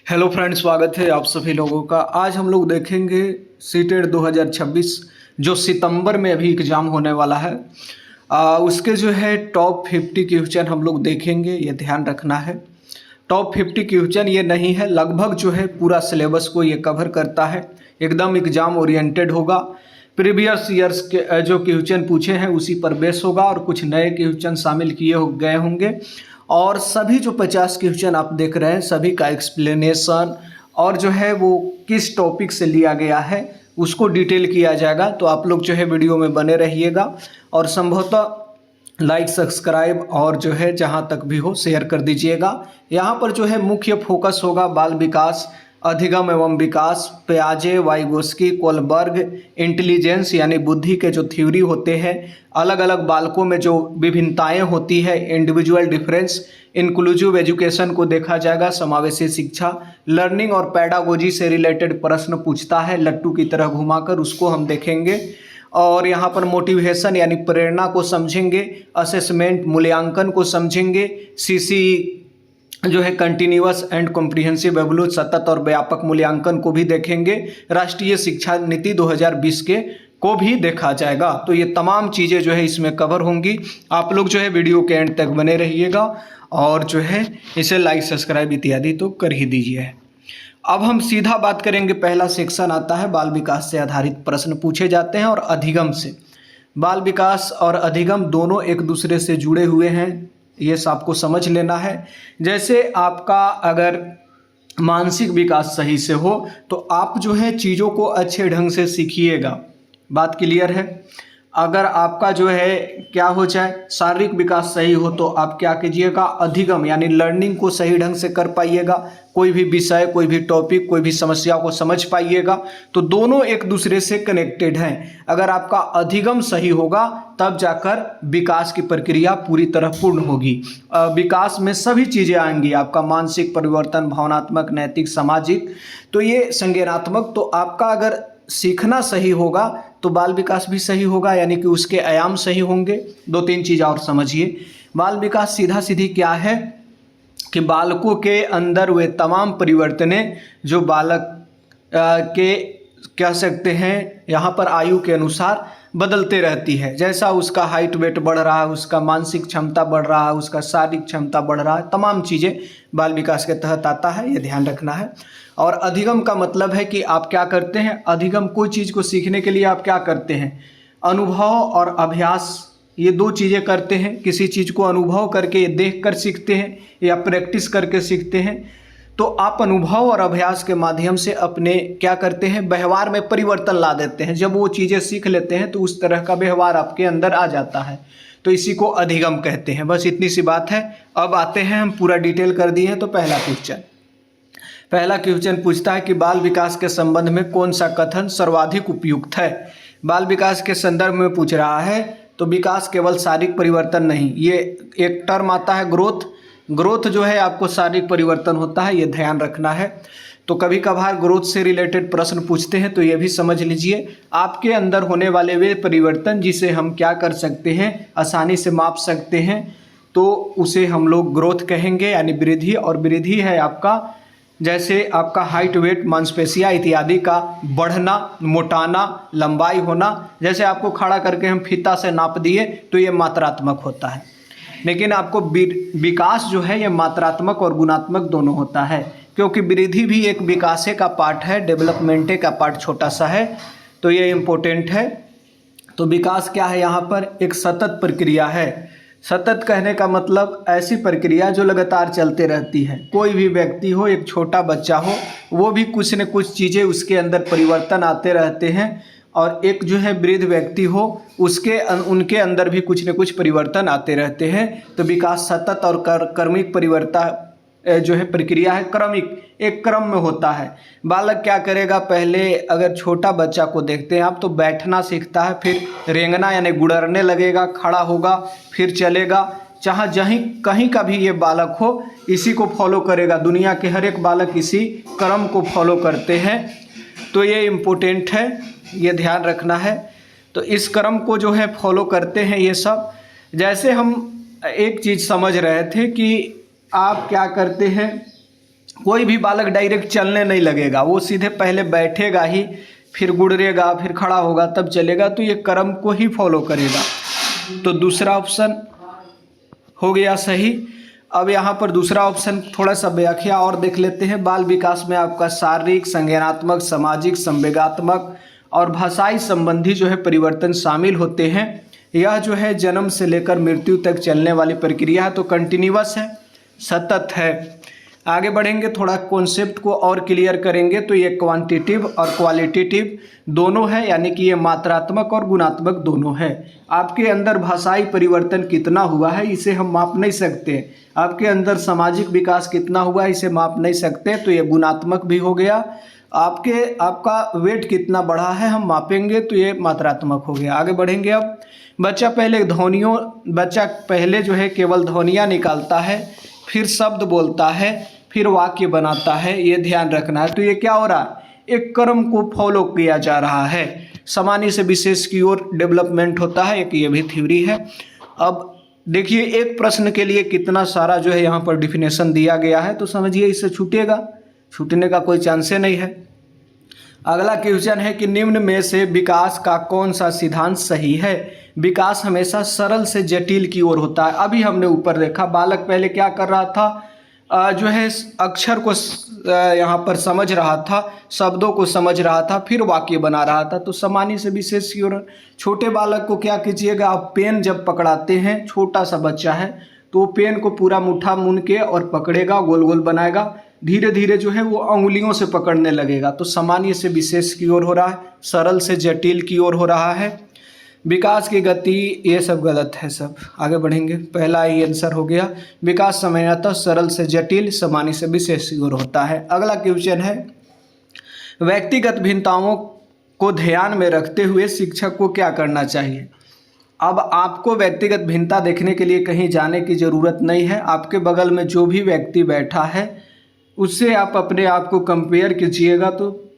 Hello friends, स्वागत है आप सभी लोगों का। आज हम लोग देखेंगे सीटेट 2026 जो सितंबर में अभी एग्ज़ाम होने वाला है। उसके जो है टॉप 50 क्वेश्चन हम लोग देखेंगे, ये ध्यान रखना है। टॉप 50 क्वेश्चन ये नहीं है, लगभग जो है पूरा सिलेबस को ये कवर करता है, एकदम एग्ज़ाम ओरिएंटेड होगा। प्रीवियस ईयर्स के जो क्वेश्चन पूछे हैं उसी पर बेस होगा और कुछ नए क्वेश्चन शामिल किए गए होंगे। और सभी जो 50 क्वेश्चन आप देख रहे हैं सभी का एक्सप्लेनेशन और जो है वो किस टॉपिक से लिया गया है उसको डिटेल किया जाएगा। तो आप लोग जो है वीडियो में बने रहिएगा और संभवतः लाइक सब्सक्राइब और जो है जहाँ तक भी हो शेयर कर दीजिएगा। यहाँ पर जो है मुख्य फोकस होगा बाल विकास, अधिगम एवं विकास, पियाजे, वाइगोस्की, कोलबर्ग, इंटेलिजेंस यानी बुद्धि के जो थ्योरी होते हैं, अलग अलग बालकों में जो विभिन्नताएं होती है, इंडिविजुअल डिफरेंस, इंक्लूसिव एजुकेशन को देखा जाएगा, समावेशी शिक्षा, लर्निंग और पैडागोजी से रिलेटेड प्रश्न पूछता है लट्टू की तरह घुमाकर, उसको हम देखेंगे। और यहाँ पर मोटिवेशन यानी प्रेरणा को समझेंगे, असेसमेंट मूल्यांकन को समझेंगे, सीसी जो है कंटिन्यूअस एंड कॉम्प्रिहेंसिव एवलूट सतत और व्यापक मूल्यांकन को भी देखेंगे, राष्ट्रीय शिक्षा नीति 2020 के को भी देखा जाएगा। तो ये तमाम चीज़ें जो है इसमें कवर होंगी। आप लोग जो है वीडियो के एंड तक बने रहिएगा और जो है इसे लाइक सब्सक्राइब इत्यादि तो कर ही दीजिए। अब हम सीधा बात करेंगे, पहला सेक्शन आता है बाल विकास से आधारित प्रश्न पूछे जाते हैं और अधिगम से। बाल विकास और अधिगम दोनों एक दूसरे से जुड़े हुए हैं, ये आपको समझ लेना है। जैसे आपका अगर मानसिक विकास सही से हो तो आप जो है चीज़ों को अच्छे ढंग से सीखिएगा, बात क्लियर है। अगर आपका जो है क्या हो जाए शारीरिक विकास सही हो तो आप क्या कीजिएगा, अधिगम यानी लर्निंग को सही ढंग से कर पाइएगा, कोई भी विषय, कोई भी टॉपिक, कोई भी समस्या को समझ पाइएगा। तो दोनों एक दूसरे से कनेक्टेड हैं। अगर आपका अधिगम सही होगा तब जाकर विकास की प्रक्रिया पूरी तरह पूर्ण होगी। विकास में सभी चीज़ें आएंगी, आपका मानसिक परिवर्तन, भावनात्मक, नैतिक, सामाजिक, तो ये संज्ञानात्मक। तो आपका अगर सीखना सही होगा तो बाल विकास भी सही होगा, यानी कि उसके आयाम सही होंगे। दो तीन चीज़ और समझिए। बाल विकास सीधा सीधी क्या है कि बालकों के अंदर वे तमाम परिवर्तनें जो बालक के कह सकते हैं यहाँ पर आयु के अनुसार बदलते रहती है। जैसा उसका हाइट वेट बढ़ रहा है, उसका मानसिक क्षमता बढ़ रहा है, उसका शारीरिक क्षमता बढ़ रहा है, तमाम चीज़ें बाल विकास के तहत आता है, ये ध्यान रखना है। और अधिगम का मतलब है कि आप क्या करते हैं, अधिगम कोई चीज़ को सीखने के लिए आप क्या करते हैं, अनुभव और अभ्यास, ये दो चीज़ें करते हैं। किसी चीज़ को अनुभव करके देख कर सीखते हैं या प्रैक्टिस करके सीखते हैं। तो आप अनुभव और अभ्यास के माध्यम से अपने क्या करते हैं, व्यवहार में परिवर्तन ला देते हैं। जब वो चीज़ें सीख लेते हैं तो उस तरह का व्यवहार आपके अंदर आ जाता है, तो इसी को अधिगम कहते हैं। बस इतनी सी बात है। अब आते हैं, हम पूरा डिटेल कर दिए हैं। तो पहला क्वेश्चन पूछता है कि बाल विकास के संबंध में कौन सा कथन सर्वाधिक उपयुक्त है। बाल विकास के संदर्भ में पूछ रहा है। तो विकास केवल शारीरिक परिवर्तन नहीं, ये एक टर्म आता है ग्रोथ जो है आपको शारीरिक परिवर्तन होता है, ये ध्यान रखना है। तो कभी कभार ग्रोथ से रिलेटेड प्रश्न पूछते हैं तो ये भी समझ लीजिए, आपके अंदर होने वाले वे परिवर्तन जिसे हम क्या कर सकते हैं, आसानी से माप सकते हैं, तो उसे हम लोग ग्रोथ कहेंगे, यानी वृद्धि। और वृद्धि है आपका जैसे आपका हाइट वेट, मांसपेशियाँ इत्यादि का बढ़ना, मोटाना, लंबाई होना। जैसे आपको खड़ा करके हम फीता से नाप दिए तो ये मात्रात्मक होता है, लेकिन आपको विकास जो है ये मात्रात्मक और गुणात्मक दोनों होता है, क्योंकि वृद्धि भी एक विकासे का पार्ट है, डेवलपमेंटे का पार्ट छोटा सा है, तो ये इम्पोर्टेंट है। तो विकास क्या है, यहाँ पर एक सतत प्रक्रिया है। सतत कहने का मतलब ऐसी प्रक्रिया जो लगातार चलते रहती है। कोई भी व्यक्ति हो, एक छोटा बच्चा हो, वो भी कुछ न कुछ चीज़ें उसके अंदर परिवर्तन आते रहते हैं। और एक जो है वृद्ध व्यक्ति हो, उनके अंदर भी कुछ न कुछ परिवर्तन आते रहते हैं। तो विकास सतत और क्रमिक परिवर्तन जो है प्रक्रिया है, क्रमिक, एक क्रम में होता है। बालक क्या करेगा, पहले अगर छोटा बच्चा को देखते हैं आप तो बैठना सीखता है, फिर रेंगना यानी गुड़रने लगेगा, खड़ा होगा, फिर चलेगा। चाहे जहीं कहीं का भी ये बालक हो इसी को फॉलो करेगा। दुनिया के हर एक बालक इसी क्रम को फॉलो करते हैं। तो ये इम्पोर्टेंट है, ये ध्यान रखना है। तो इस क्रम को जो है फॉलो करते हैं ये सब। जैसे हम एक चीज़ समझ रहे थे कि आप क्या करते हैं, कोई भी बालक डायरेक्ट चलने नहीं लगेगा, वो सीधे पहले बैठेगा ही, फिर गुड़रेगा, फिर खड़ा होगा, तब चलेगा। तो ये क्रम को ही फॉलो करेगा। तो दूसरा ऑप्शन हो गया सही। अब यहाँ पर दूसरा ऑप्शन थोड़ा सा व्याख्या और देख लेते हैं। बाल विकास में आपका शारीरिक, संज्ञानात्मक, सामाजिक, संवेगात्मक और भाषाई संबंधी जो है परिवर्तन शामिल होते हैं। यह जो है जन्म से लेकर मृत्यु तक चलने वाली प्रक्रिया है, तो कंटिन्यूअस है, सतत है। आगे बढ़ेंगे, थोड़ा कॉन्सेप्ट को और क्लियर करेंगे। तो ये क्वांटिटिव और क्वालिटेटिव दोनों है, यानी कि ये मात्रात्मक और गुणात्मक दोनों है। आपके अंदर भाषाई परिवर्तन कितना हुआ है इसे हम माप नहीं सकते, आपके अंदर सामाजिक विकास कितना हुआ है इसे माप नहीं सकते, तो ये गुणात्मक भी हो गया। आपका वेट कितना बढ़ा है हम मापेंगे, तो ये मात्रात्मक हो गया। आगे बढ़ेंगे। अब बच्चा पहले जो है केवल ध्वनियाँ निकालता है, फिर शब्द बोलता है, फिर वाक्य बनाता है, ये ध्यान रखना है। तो ये क्या हो रहा है, एक क्रम को फॉलो किया जा रहा है, सामान्य से विशेष की ओर डेवलपमेंट होता है, एक ये भी थ्योरी है। अब देखिए एक प्रश्न के लिए कितना सारा जो है यहाँ पर डिफिनेशन दिया गया है, तो समझिए इससे छूटने का कोई चांस नहीं है। अगला क्वेश्चन है कि निम्न में से विकास का कौन सा सिद्धांत सही है। विकास हमेशा सरल से जटिल की ओर होता है। अभी हमने ऊपर देखा बालक पहले क्या कर रहा था, जो है अक्षर को यहाँ पर समझ रहा था, शब्दों को समझ रहा था, फिर वाक्य बना रहा था। तो सामान्य से विशेष की ओर। छोटे बालक को क्या कीजिएगा, आप पेन जब पकड़ाते हैं, छोटा सा बच्चा है तो वो पेन को पूरा मुट्ठा मुन के और पकड़ेगा, गोल गोल बनाएगा, धीरे धीरे जो है वो अंगुलियों से पकड़ने लगेगा। तो सामान्य से विशेष की ओर हो रहा है, सरल से जटिल की ओर हो रहा है। विकास की गति, ये सब गलत है सब। आगे बढ़ेंगे, पहला ही आंसर हो गया। विकास सामान्यतः सरल से जटिल, सामान्य से विशेष की ओर होता है। अगला क्वेश्चन है, व्यक्तिगत भिन्नताओं को ध्यान में रखते हुए शिक्षक को क्या करना चाहिए। अब आपको व्यक्तिगत भिन्नता देखने के लिए कहीं जाने की ज़रूरत नहीं है। आपके बगल में जो भी व्यक्ति बैठा है उससे आप अपने आप को कंपेयर कीजिएगा, तो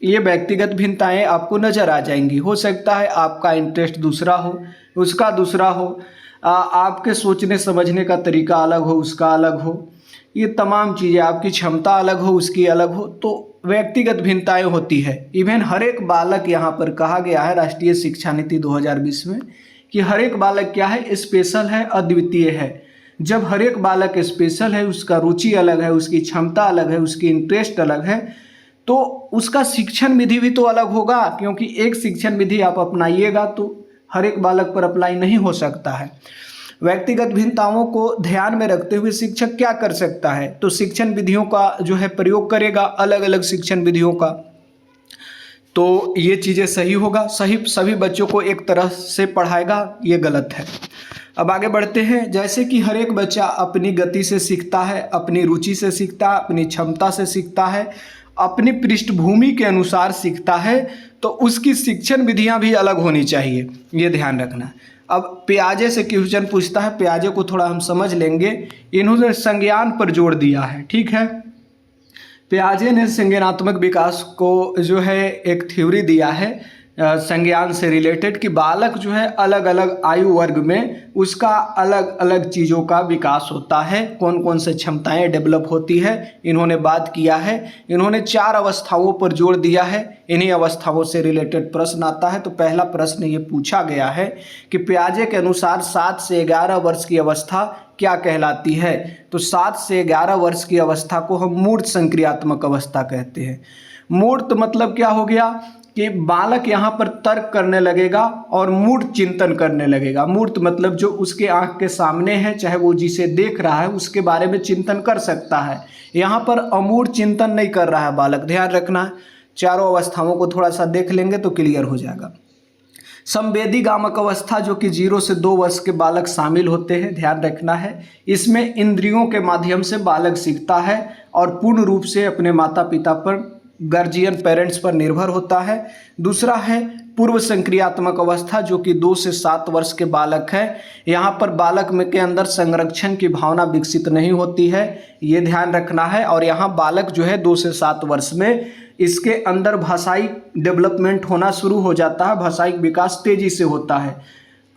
ये व्यक्तिगत भिन्नताएं आपको नज़र आ जाएंगी। हो सकता है आपका इंटरेस्ट दूसरा हो, उसका दूसरा हो, आपके सोचने समझने का तरीका अलग हो, उसका अलग हो, ये तमाम चीज़ें, आपकी क्षमता अलग हो, उसकी अलग हो, तो व्यक्तिगत भिन्नताएं होती है। इवन हर एक बालक, यहाँ पर कहा गया है राष्ट्रीय शिक्षा नीति 2020 में कि हर एक बालक क्या है, स्पेशल है, अद्वितीय है। जब हर एक बालक स्पेशल है, उसका रुचि अलग है, उसकी क्षमता अलग है, उसकी इंटरेस्ट अलग है, तो उसका शिक्षण विधि भी तो अलग होगा। क्योंकि एक शिक्षण विधि आप अपनाइएगा तो हर एक बालक पर अप्लाई नहीं हो सकता है। व्यक्तिगत भिन्नताओं को ध्यान में रखते हुए शिक्षक क्या कर सकता है, तो शिक्षण विधियों का जो है प्रयोग करेगा, अलग अलग शिक्षण विधियों का। तो ये चीज़ें सही होगा, सभी बच्चों को एक तरह से पढ़ाएगा, ये गलत है। अब आगे बढ़ते हैं। जैसे कि हर एक बच्चा अपनी गति से सीखता है, अपनी रुचि से सीखता है, अपनी क्षमता से सीखता है, अपनी पृष्ठभूमि के अनुसार सीखता है, तो उसकी शिक्षण विधियां भी अलग होनी चाहिए, ये ध्यान रखना। अब पियाजे से क्वेश्चन पूछता है, पियाजे को थोड़ा हम समझ लेंगे। इन्होंने संज्ञान पर जोर दिया है, ठीक है। पियाजे ने संज्ञानात्मक विकास को जो है एक थ्योरी दिया है संज्ञान से रिलेटेड, कि बालक जो है अलग अलग आयु वर्ग में उसका अलग अलग चीज़ों का विकास होता है, कौन कौन से क्षमताएं डेवलप होती है, इन्होंने बात किया है। इन्होंने 4 अवस्थाओं पर जोर दिया है। इन्हीं अवस्थाओं से रिलेटेड प्रश्न आता है। तो पहला प्रश्न ये पूछा गया है कि पियाजे के अनुसार 7 से 11 वर्ष की अवस्था क्या कहलाती है। तो 7 से 11 वर्ष की अवस्था को हम मूर्त संक्रियात्मक अवस्था कहते हैं। मूर्त मतलब क्या हो गया कि बालक यहाँ पर तर्क करने लगेगा और मूर्त चिंतन करने लगेगा। मूर्त मतलब जो उसके आंख के सामने है, चाहे वो जिसे देख रहा है उसके बारे में चिंतन कर सकता है। यहाँ पर अमूर्त चिंतन नहीं कर रहा है बालक, ध्यान रखना है। चारों अवस्थाओं को थोड़ा सा देख लेंगे तो क्लियर हो जाएगा। संवेदी गामक अवस्था जो कि 0 से 2 वर्ष के बालक शामिल होते हैं, ध्यान रखना है। इसमें इंद्रियों के माध्यम से बालक सीखता है और पूर्ण रूप से अपने माता पिता पर, गार्जियन पेरेंट्स पर निर्भर होता है। दूसरा है पूर्व संक्रियात्मक अवस्था जो कि 2 से 7 वर्ष के बालक है। यहाँ पर बालक में के अंदर संरक्षण की भावना विकसित नहीं होती है, ये ध्यान रखना है। और यहाँ बालक जो है 2 से 7 वर्ष में इसके अंदर भाषाई डेवलपमेंट होना शुरू हो जाता है, भाषाई विकास तेजी से होता है।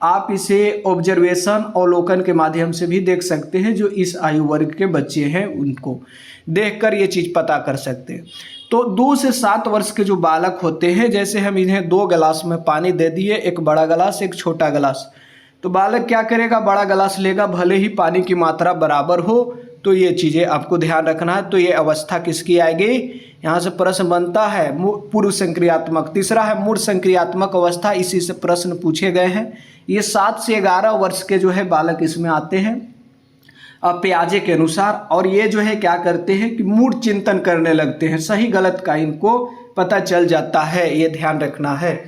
आप इसे ऑब्जर्वेशन अवलोकन के माध्यम से भी देख सकते हैं। जो इस आयु वर्ग के बच्चे हैं उनको देखकर ये चीज़ पता कर सकते हैं। तो 2 से 7 वर्ष के जो बालक होते हैं, जैसे हम इन्हें 2 गिलास में पानी दे दिए, एक बड़ा गिलास एक छोटा गिलास, तो बालक क्या करेगा, बड़ा गिलास लेगा, भले ही पानी की मात्रा बराबर हो। तो ये चीज़ें आपको ध्यान रखना है। तो ये अवस्था किसकी आएगी, यहाँ से प्रश्न बनता है पूर्व संक्रियात्मक। तीसरा है मूढ़ संक्रियात्मक अवस्था, इसी से प्रश्न पूछे गए हैं। ये 7 से 11 वर्ष के जो है बालक इसमें आते हैं पियाजे के अनुसार। और ये जो है क्या करते हैं कि मूढ़ चिंतन करने लगते हैं, सही गलत का इनको पता चल जाता है, ये ध्यान रखना है।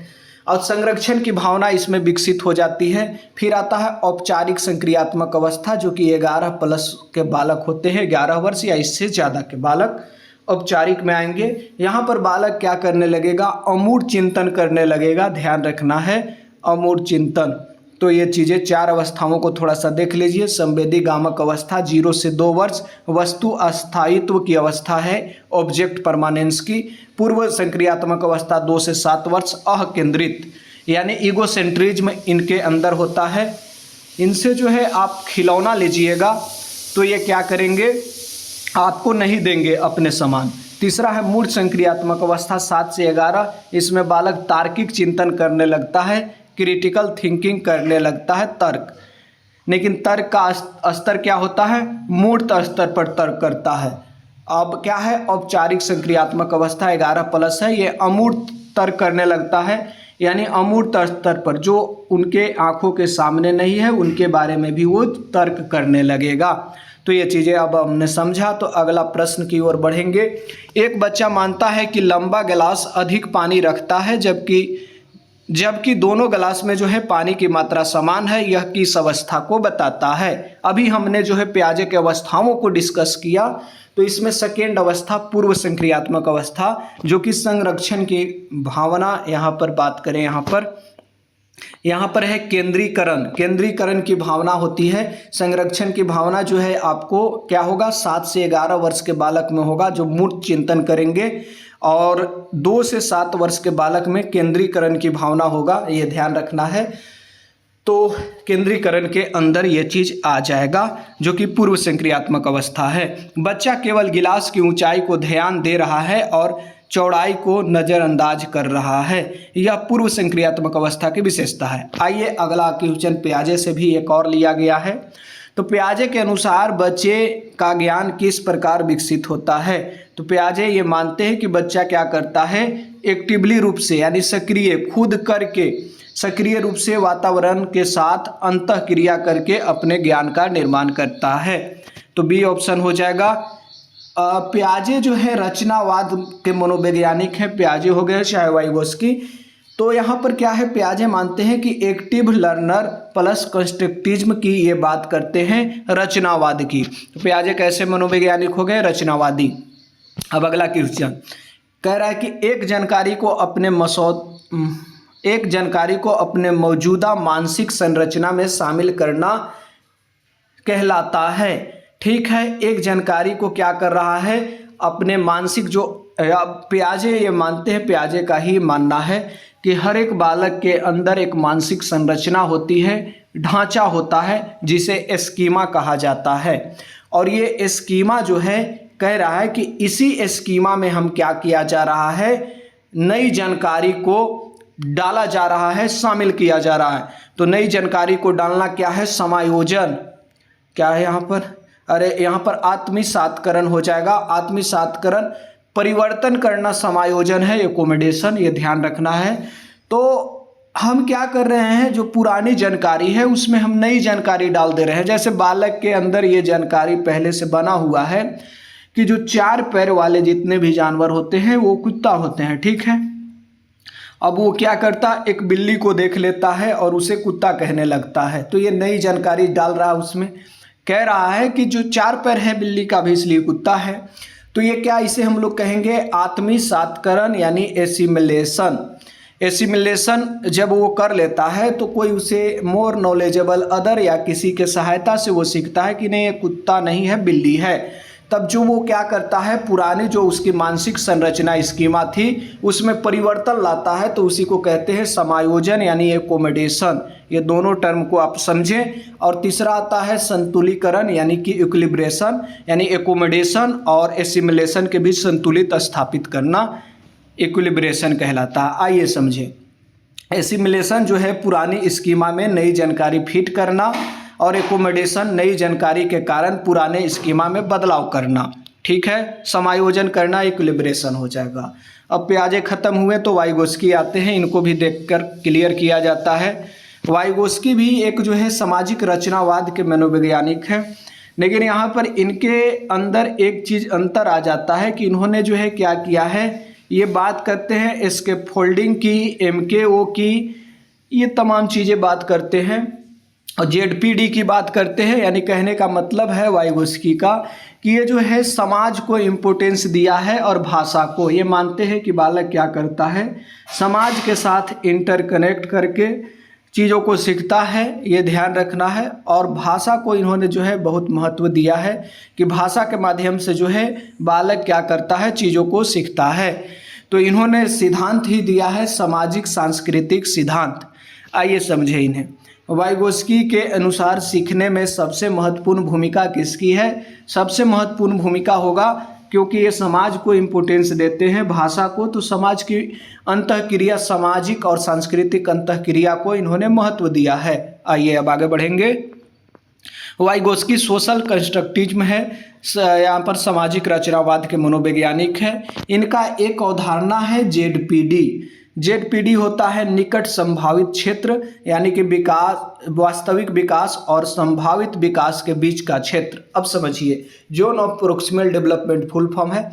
और संरक्षण की भावना इसमें विकसित हो जाती है। फिर आता है औपचारिक संक्रियात्मक अवस्था, जो कि 11+ के बालक होते हैं, 11 वर्ष या इससे ज़्यादा के बालक औपचारिक में आएंगे। यहाँ पर बालक क्या करने लगेगा, अमूढ़ चिंतन करने लगेगा, ध्यान रखना है, अमूढ़ चिंतन। तो ये चीज़ें 4 अवस्थाओं को थोड़ा सा देख लीजिए। संवेदी गामक अवस्था 0 से 2 वर्ष, वस्तु अस्थायित्व की अवस्था है, ऑब्जेक्ट परमानेंस की। पूर्व संक्रियात्मक अवस्था 2 से 7 वर्ष, अकेंद्रित यानी ईगोसेंट्रिज्म इनके अंदर होता है। इनसे जो है आप खिलौना लीजिएगा तो ये क्या करेंगे, आपको नहीं देंगे अपने समान। तीसरा है मूढ़ संक्रियात्मक अवस्था 7 से 11, इसमें बालक तार्किक चिंतन करने लगता है, क्रिटिकल थिंकिंग करने लगता है, तर्क। लेकिन तर्क का स्तर क्या होता है, मूर्त स्तर पर तर्क करता है। अब क्या है, औपचारिक संक्रियात्मक अवस्था 11+ है, ये अमूर्त तर्क करने लगता है, यानी अमूर्त स्तर पर जो उनके आंखों के सामने नहीं है उनके बारे में भी वो तर्क करने लगेगा। तो ये चीज़ें अब हमने समझा। तो अगला प्रश्न की ओर बढ़ेंगे। एक बच्चा मानता है कि लंबा गिलास अधिक पानी रखता है, जबकि दोनों गिलास में जो है पानी की मात्रा समान है, यह किस अवस्था को बताता है। अभी हमने जो है पियाजे के अवस्थाओं को डिस्कस किया, तो इसमें सेकेंड अवस्था पूर्व संक्रियात्मक अवस्था, जो कि संरक्षण की भावना, यहाँ पर बात करें, यहाँ पर है केंद्रीकरण की भावना होती है। संरक्षण की भावना जो है आपको क्या होगा, 7 से 11 वर्ष के बालक में होगा, जो मूर्त चिंतन करेंगे, और 2 से 7 वर्ष के बालक में केंद्रीकरण की भावना होगा, ये ध्यान रखना है। तो केंद्रीकरण के अंदर ये चीज़ आ जाएगा, जो कि पूर्व संक्रियात्मक अवस्था है। बच्चा केवल गिलास की ऊंचाई को ध्यान दे रहा है और चौड़ाई को नज़रअंदाज कर रहा है, यह पूर्व संक्रियात्मक अवस्था की विशेषता है। आइए अगला क्वेश्चन पियाजे से भी एक और लिया गया है। तो पियाजे के अनुसार बच्चे का ज्ञान किस प्रकार विकसित होता है। तो पियाजे ये मानते हैं कि बच्चा क्या करता है, एक्टिवली रूप से यानी सक्रिय, खुद करके सक्रिय रूप से वातावरण के साथ अंतःक्रिया करके अपने ज्ञान का निर्माण करता है। तो बी ऑप्शन हो जाएगा। पियाजे जो है रचनावाद के मनोवैज्ञानिक हैं, पियाजे हो गए चाहे वाइगोस्की। तो यहाँ पर क्या है, पियाजे मानते हैं कि एक्टिव लर्नर प्लस कंस्ट्रक्टिज्म की ये बात करते हैं, रचनावाद की। तो पियाजे कैसे मनोवैज्ञानिक हो गए, रचनावादी। अब अगला क्वेश्चन कह रहा है कि एक जानकारी को अपने मौजूदा मानसिक संरचना में शामिल करना कहलाता है। ठीक है, एक जानकारी को क्या कर रहा है, अपने मानसिक जो पियाजे ये मानते हैं, पियाजे का ही मानना है कि हर एक बालक के अंदर एक मानसिक संरचना होती है, ढांचा होता है, जिसे स्कीमा कहा जाता है। और ये स्कीमा जो है कह रहा है कि इसी स्कीमा में हम क्या किया जा रहा है, नई जानकारी को डाला जा रहा है, शामिल किया जा रहा है। तो नई जानकारी को डालना क्या है, समायोजन। क्या है यहाँ पर, अरे यहाँ पर आत्मसात्करण हो जाएगा। आत्मसात्करण, परिवर्तन करना समायोजन है, एकोमोडेशन, ये ध्यान रखना है। तो हम क्या कर रहे हैं, जो पुरानी जानकारी है उसमें हम नई जानकारी डाल दे रहे हैं। जैसे बालक के अंदर ये जानकारी पहले से बना हुआ है कि जो 4 पैर वाले जितने भी जानवर होते हैं वो कुत्ता होते हैं, ठीक है। अब वो क्या करता, एक बिल्ली को देख लेता है और उसे कुत्ता कहने लगता है। तो ये नई जानकारी डाल रहा है, उसमें कह रहा है कि जो 4 पैर है बिल्ली का भी इसलिए कुत्ता है। तो ये क्या, इसे हम लोग कहेंगे आत्मसात्करण यानी एसिमिलेशन। एसिमिलेशन जब वो कर लेता है तो कोई उसे मोर नॉलेजेबल अदर या किसी के सहायता से वो सीखता है कि नहीं ये कुत्ता नहीं है, बिल्ली है। तब जो वो क्या करता है, पुरानी जो उसकी मानसिक संरचना स्कीमा थी उसमें परिवर्तन लाता है, तो उसी को कहते हैं समायोजन यानी एकोमोडेशन। ये दोनों टर्म को आप समझें। और तीसरा आता है संतुलीकरण यानी कि इक्विलिब्रेशन, यानी एकोमोडेशन और एसिमिलेशन के बीच संतुलित स्थापित करना इक्विलिब्रेशन कहलाता है। आइए समझें। एसिमिलेशन जो है पुरानी स्कीमा में नई जानकारी फिट करना, और एकोमोडेशन नई जानकारी के कारण पुराने स्कीमा में बदलाव करना। ठीक है, समायोजन करना इक्विलिब्रेशन हो जाएगा। अब प्याजे खत्म हुए तो वाइगोस्की आते हैं, इनको भी देखकर क्लियर किया जाता है। वाइगोस्की भी एक जो है सामाजिक रचनावाद के मनोवैज्ञानिक हैं, लेकिन यहाँ पर इनके अंदर एक चीज़ अंतर आ जाता है कि इन्होंने जो है क्या किया है, ये बात करते हैं स्कैफोल्डिंग की, MKO की, ये तमाम चीज़ें बात करते हैं, और ZPD की बात करते हैं। यानी कहने का मतलब है वाइगोस्की का कि ये जो है समाज को इम्पोर्टेंस दिया है और भाषा को। ये मानते हैं कि बालक क्या करता है, समाज के साथ इंटरकनेक्ट करके चीज़ों को सीखता है, ये ध्यान रखना है। और भाषा को इन्होंने जो है बहुत महत्व दिया है कि भाषा के माध्यम से जो है बालक क्या करता है, चीज़ों को सीखता है। तो इन्होंने सिद्धांत ही दिया है, सामाजिक सांस्कृतिक सिद्धांत। आइए समझे इन्हें। वाइगोस्की के अनुसार सीखने में सबसे महत्वपूर्ण भूमिका किसकी है? सबसे महत्वपूर्ण भूमिका होगा, क्योंकि ये समाज को इम्पोर्टेंस देते हैं, भाषा को, तो समाज की अंतःक्रिया, सामाजिक और सांस्कृतिक अंतःक्रिया को इन्होंने महत्व दिया है। आइए अब आगे बढ़ेंगे। वाइगोस्की सोशल कंस्ट्रक्टिज्म है, यहाँ पर सामाजिक रचनावाद के मनोवैज्ञानिक हैं। इनका एक अवधारणा है ZPD। ZPD होता है निकट संभावित क्षेत्र, यानी कि विकास, वास्तविक विकास और संभावित विकास के बीच का क्षेत्र। अब समझिए, zone of proximal development full form है।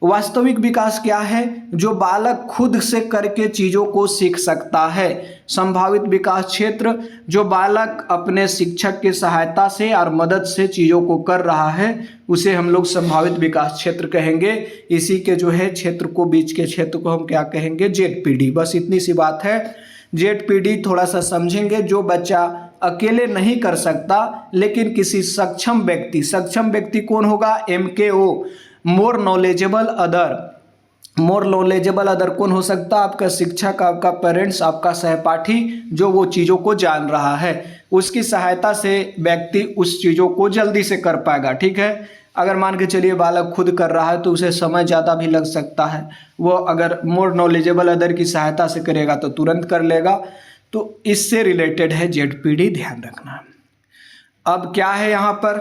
वास्तविक विकास क्या है? जो बालक खुद से करके चीज़ों को सीख सकता है। संभावित विकास क्षेत्र, जो बालक अपने शिक्षक की सहायता से और मदद से चीज़ों को कर रहा है, उसे हम लोग संभावित विकास क्षेत्र कहेंगे। इसी के जो है क्षेत्र को, बीच के क्षेत्र को हम क्या कहेंगे? ZPD। बस इतनी सी बात है। ZPD थोड़ा सा समझेंगे। जो बच्चा अकेले नहीं कर सकता, लेकिन किसी सक्षम व्यक्ति कौन होगा? MKO, more knowledgeable other. More knowledgeable other कौन हो सकता है? आपका शिक्षक, आपका पेरेंट्स, आपका सहपाठी, जो वो चीज़ों को जान रहा है, उसकी सहायता से व्यक्ति उस चीज़ों को जल्दी से कर पाएगा। ठीक है, अगर मान के चलिए बालक खुद कर रहा है तो उसे समय ज़्यादा भी लग सकता है, वो अगर मोर नॉलेजेबल अदर की सहायता से करेगा तो तुरंत कर लेगा। तो इससे रिलेटेड है ZPD, ध्यान रखना। अब क्या है यहाँ पर,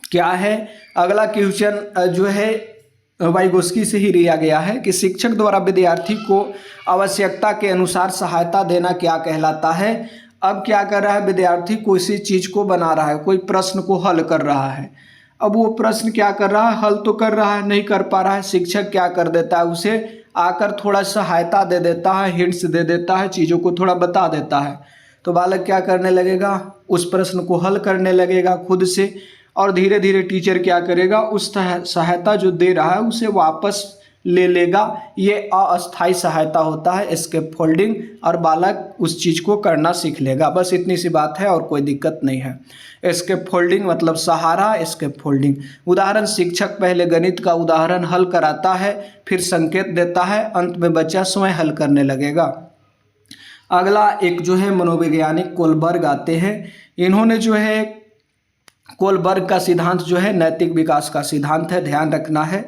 क्या है अगला क्वेश्चन जो है वाइगोस्की से ही लिया गया है कि शिक्षक द्वारा विद्यार्थी को आवश्यकता के अनुसार सहायता देना क्या कहलाता है। अब क्या कर रहा है, विद्यार्थी किसी चीज़ को बना रहा है, कोई प्रश्न को हल कर रहा है। अब वो प्रश्न क्या कर रहा है, हल तो कर रहा है, नहीं कर पा रहा है। शिक्षक क्या कर देता है, उसे आकर थोड़ा सहायता दे देता है, हिंट्स दे देता है, चीज़ों को थोड़ा बता देता है। तो बालक क्या करने लगेगा, उस प्रश्न को हल करने लगेगा खुद से, और धीरे धीरे टीचर क्या करेगा, उस सहायता जो दे रहा है उसे वापस ले लेगा। ये अस्थायी सहायता होता है, स्कैफोल्डिंग, और बालक उस चीज़ को करना सीख लेगा। बस इतनी सी बात है और कोई दिक्कत नहीं है। स्कैफोल्डिंग मतलब सहारा, स्कैफोल्डिंग। उदाहरण, शिक्षक पहले गणित का उदाहरण हल कराता है, फिर संकेत देता है, अंत में बच्चा स्वयं हल करने लगेगा। अगला एक जो है मनोवैज्ञानिक कोलबर्ग आते हैं। इन्होंने जो है कोलबर्ग का सिद्धांत जो है नैतिक विकास का सिद्धांत है, ध्यान रखना है।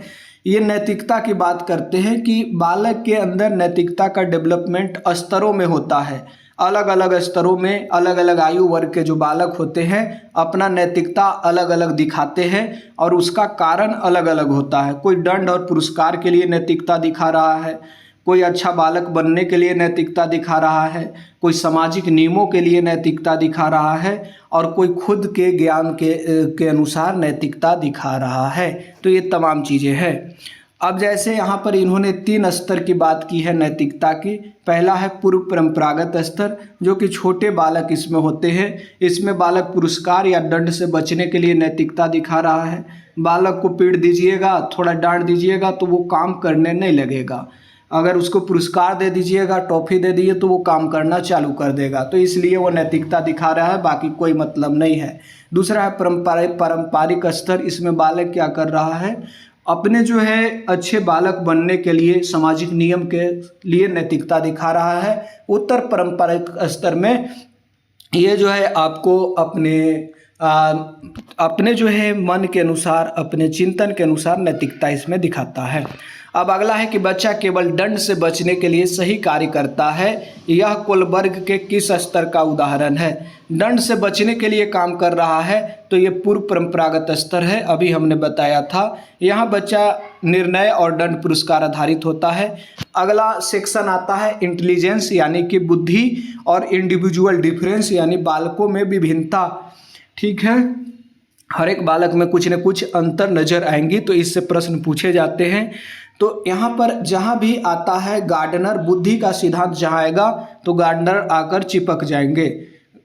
ये नैतिकता की बात करते हैं कि बालक के अंदर नैतिकता का डेवलपमेंट स्तरों में होता है। अलग अलग स्तरों में अलग अलग आयु वर्ग के जो बालक होते हैं अपना नैतिकता अलग अलग दिखाते हैं, और उसका कारण अलग अलग होता है। कोई दंड और पुरस्कार के लिए नैतिकता दिखा रहा है, कोई अच्छा बालक बनने के लिए नैतिकता दिखा रहा है, कोई सामाजिक नियमों के लिए नैतिकता दिखा रहा है, और कोई खुद के ज्ञान के अनुसार नैतिकता दिखा रहा है। तो ये तमाम चीज़ें हैं। अब जैसे यहाँ पर इन्होंने 3 स्तर की बात की है नैतिकता की। पहला है पूर्व परंपरागत स्तर, जो कि छोटे बालक इसमें होते हैं। इसमें बालक पुरस्कार या दंड से बचने के लिए नैतिकता दिखा रहा है। बालक को पीट दीजिएगा, थोड़ा डांट दीजिएगा तो वो काम करने नहीं लगेगा। अगर उसको पुरस्कार दे दीजिएगा, टॉफ़ी दे दिए तो वो काम करना चालू कर देगा, तो इसलिए वो नैतिकता दिखा रहा है, बाकी कोई मतलब नहीं है। दूसरा है पारंपरिक स्तर। इसमें बालक क्या कर रहा है, अपने जो है अच्छे बालक बनने के लिए सामाजिक नियम के लिए नैतिकता दिखा रहा है। उत्तर पारंपरिक स्तर में ये जो है आपको अपने जो है मन के अनुसार, अपने चिंतन के अनुसार नैतिकता इसमें दिखाता है। अब अगला है कि बच्चा केवल दंड से बचने के लिए सही कार्य करता है, यह कोलबर्ग के किस स्तर का उदाहरण है। दंड से बचने के लिए काम कर रहा है तो ये पूर्व परंपरागत स्तर है, अभी हमने बताया था। यहाँ बच्चा निर्णय और दंड पुरस्कार आधारित होता है। अगला सेक्शन आता है इंटेलिजेंस यानी कि बुद्धि और इंडिविजुअल डिफरेंस यानी बालकों में विभिन्नता। ठीक है, हर एक बालक में कुछ न कुछ अंतर नजर आएंगी, तो इससे प्रश्न पूछे जाते हैं। तो यहाँ पर जहाँ भी आता है गार्डनर, बुद्धि का सिद्धांत जहाँ आएगा तो गार्डनर आकर चिपक जाएंगे।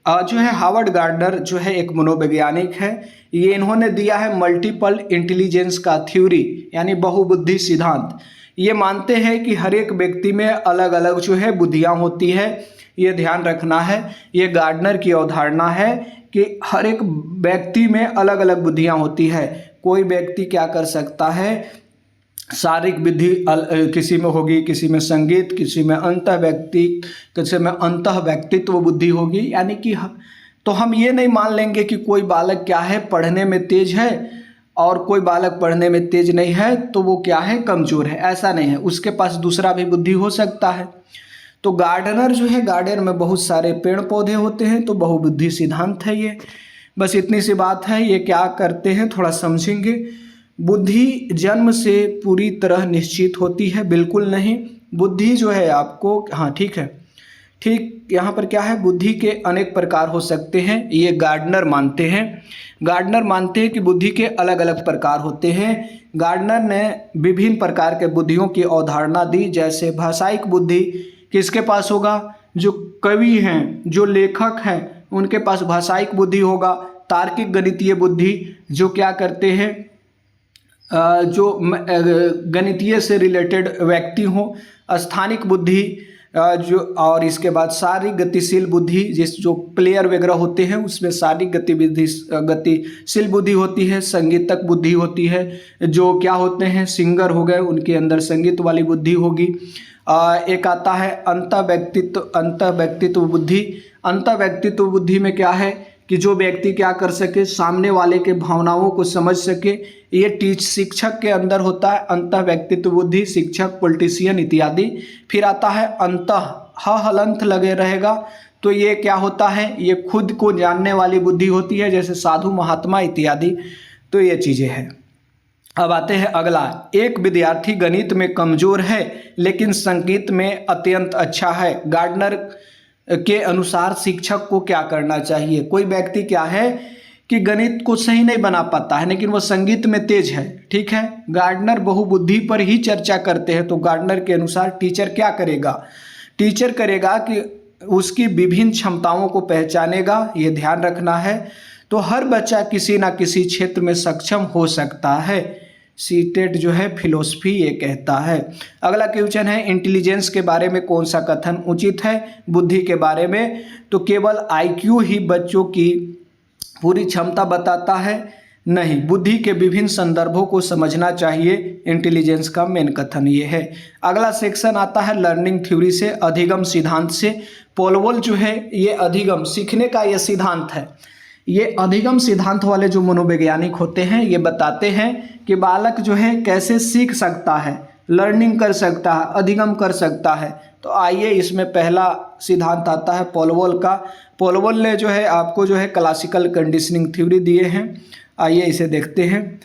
जो है हार्वर्ड गार्डनर जो है एक मनोवैज्ञानिक है, ये इन्होंने दिया है मल्टीपल इंटेलिजेंस का थ्योरी यानी बहुबुद्धि सिद्धांत। ये मानते हैं कि हर एक व्यक्ति में अलग अलग जो है बुद्धियाँ होती है, ये ध्यान रखना है। ये गार्डनर की अवधारणा है कि हर एक व्यक्ति में अलग अलग बुद्धियाँ होती है। कोई व्यक्ति क्या कर सकता है, शारीरिक बुद्धि किसी में होगी, किसी में संगीत, किसी में किसी में अंतः व्यक्तित्व बुद्धि होगी। यानी कि तो हम ये नहीं मान लेंगे कि कोई बालक क्या है पढ़ने में तेज है और कोई बालक पढ़ने में तेज नहीं है तो वो क्या है कमज़ोर है, ऐसा नहीं है, उसके पास दूसरा भी बुद्धि हो सकता है। तो गार्डनर जो है, गार्डन में बहुत सारे पेड़ पौधे होते हैं, तो बहुबुद्धि सिद्धांत है ये। बस इतनी सी बात है। ये क्या करते हैं थोड़ा समझेंगे। बुद्धि जन्म से पूरी तरह निश्चित होती है, बिल्कुल नहीं। बुद्धि जो है आपको, हाँ ठीक है, ठीक, यहाँ पर क्या है, बुद्धि के अनेक प्रकार हो सकते हैं, ये गार्डनर मानते हैं। गार्डनर मानते हैं कि बुद्धि के अलग अलग प्रकार होते हैं। गार्डनर ने विभिन्न प्रकार के बुद्धियों की अवधारणा दी, जैसे भाषायिक बुद्धि किसके पास होगा, जो कवि हैं, जो लेखक हैं, उनके पास भाषायिक बुद्धि होगा। तार्किक गणितीय बुद्धि जो क्या करते हैं, जो गणितीय से रिलेटेड व्यक्ति हों। स्थानिक बुद्धि जो, और इसके बाद शारीरिक गतिशील बुद्धि, जो प्लेयर वगैरह होते हैं उसमें शारीरिक गतिशील बुद्धि होती है। संगीतक बुद्धि होती है, जो क्या होते हैं सिंगर हो गए, उनके अंदर संगीत वाली बुद्धि होगी। एक आता है अंतः व्यक्तित्व बुद्धि। अंतः व्यक्तित्व बुद्धि में क्या है कि जो व्यक्ति क्या कर सके, सामने वाले के भावनाओं को समझ सके, ये शिक्षक के अंदर होता है अंतः व्यक्तित्व बुद्धि, शिक्षक, पॉलिटिशियन इत्यादि। फिर आता है अंतः, हलंत लगे रहेगा, तो ये क्या होता है, ये खुद को जानने वाली बुद्धि होती है, जैसे साधु महात्मा इत्यादि। तो ये चीज़ें हैं। अब आते हैं अगला, एक विद्यार्थी गणित में कमज़ोर है लेकिन संगीत में अत्यंत अच्छा है। गार्डनर के अनुसार शिक्षक को क्या करना चाहिए। कोई व्यक्ति क्या है कि गणित को सही नहीं बना पाता है लेकिन वो संगीत में तेज है, ठीक है। गार्डनर बहुबुद्धि पर ही चर्चा करते हैं, तो गार्डनर के अनुसार टीचर क्या करेगा, टीचर करेगा कि उसकी विभिन्न क्षमताओं को पहचानेगा, ये ध्यान रखना है। तो हर बच्चा किसी ना किसी क्षेत्र में सक्षम हो सकता है। सीटेट जो है फिलोसफी ये कहता है। अगला क्वेश्चन है इंटेलिजेंस के बारे में कौन सा कथन उचित है। बुद्धि के बारे में तो केवल आईक्यू ही बच्चों की पूरी क्षमता बताता है, नहीं, बुद्धि के विभिन्न संदर्भों को समझना चाहिए, इंटेलिजेंस का मेन कथन ये है। अगला सेक्शन आता है लर्निंग थ्योरी से, अधिगम सिद्धांत से। पोलवॉल जो है ये अधिगम सीखने का ये सिद्धांत है। ये अधिगम सिद्धांत वाले जो मनोवैज्ञानिक होते हैं ये बताते हैं कि बालक जो है कैसे सीख सकता है, लर्निंग कर सकता है, अधिगम कर सकता है। तो आइए इसमें पहला सिद्धांत आता है पोलवॉल का। पोलवॉल ने जो है आपको जो है क्लासिकल कंडीशनिंग थ्योरी दिए हैं, आइए इसे देखते हैं।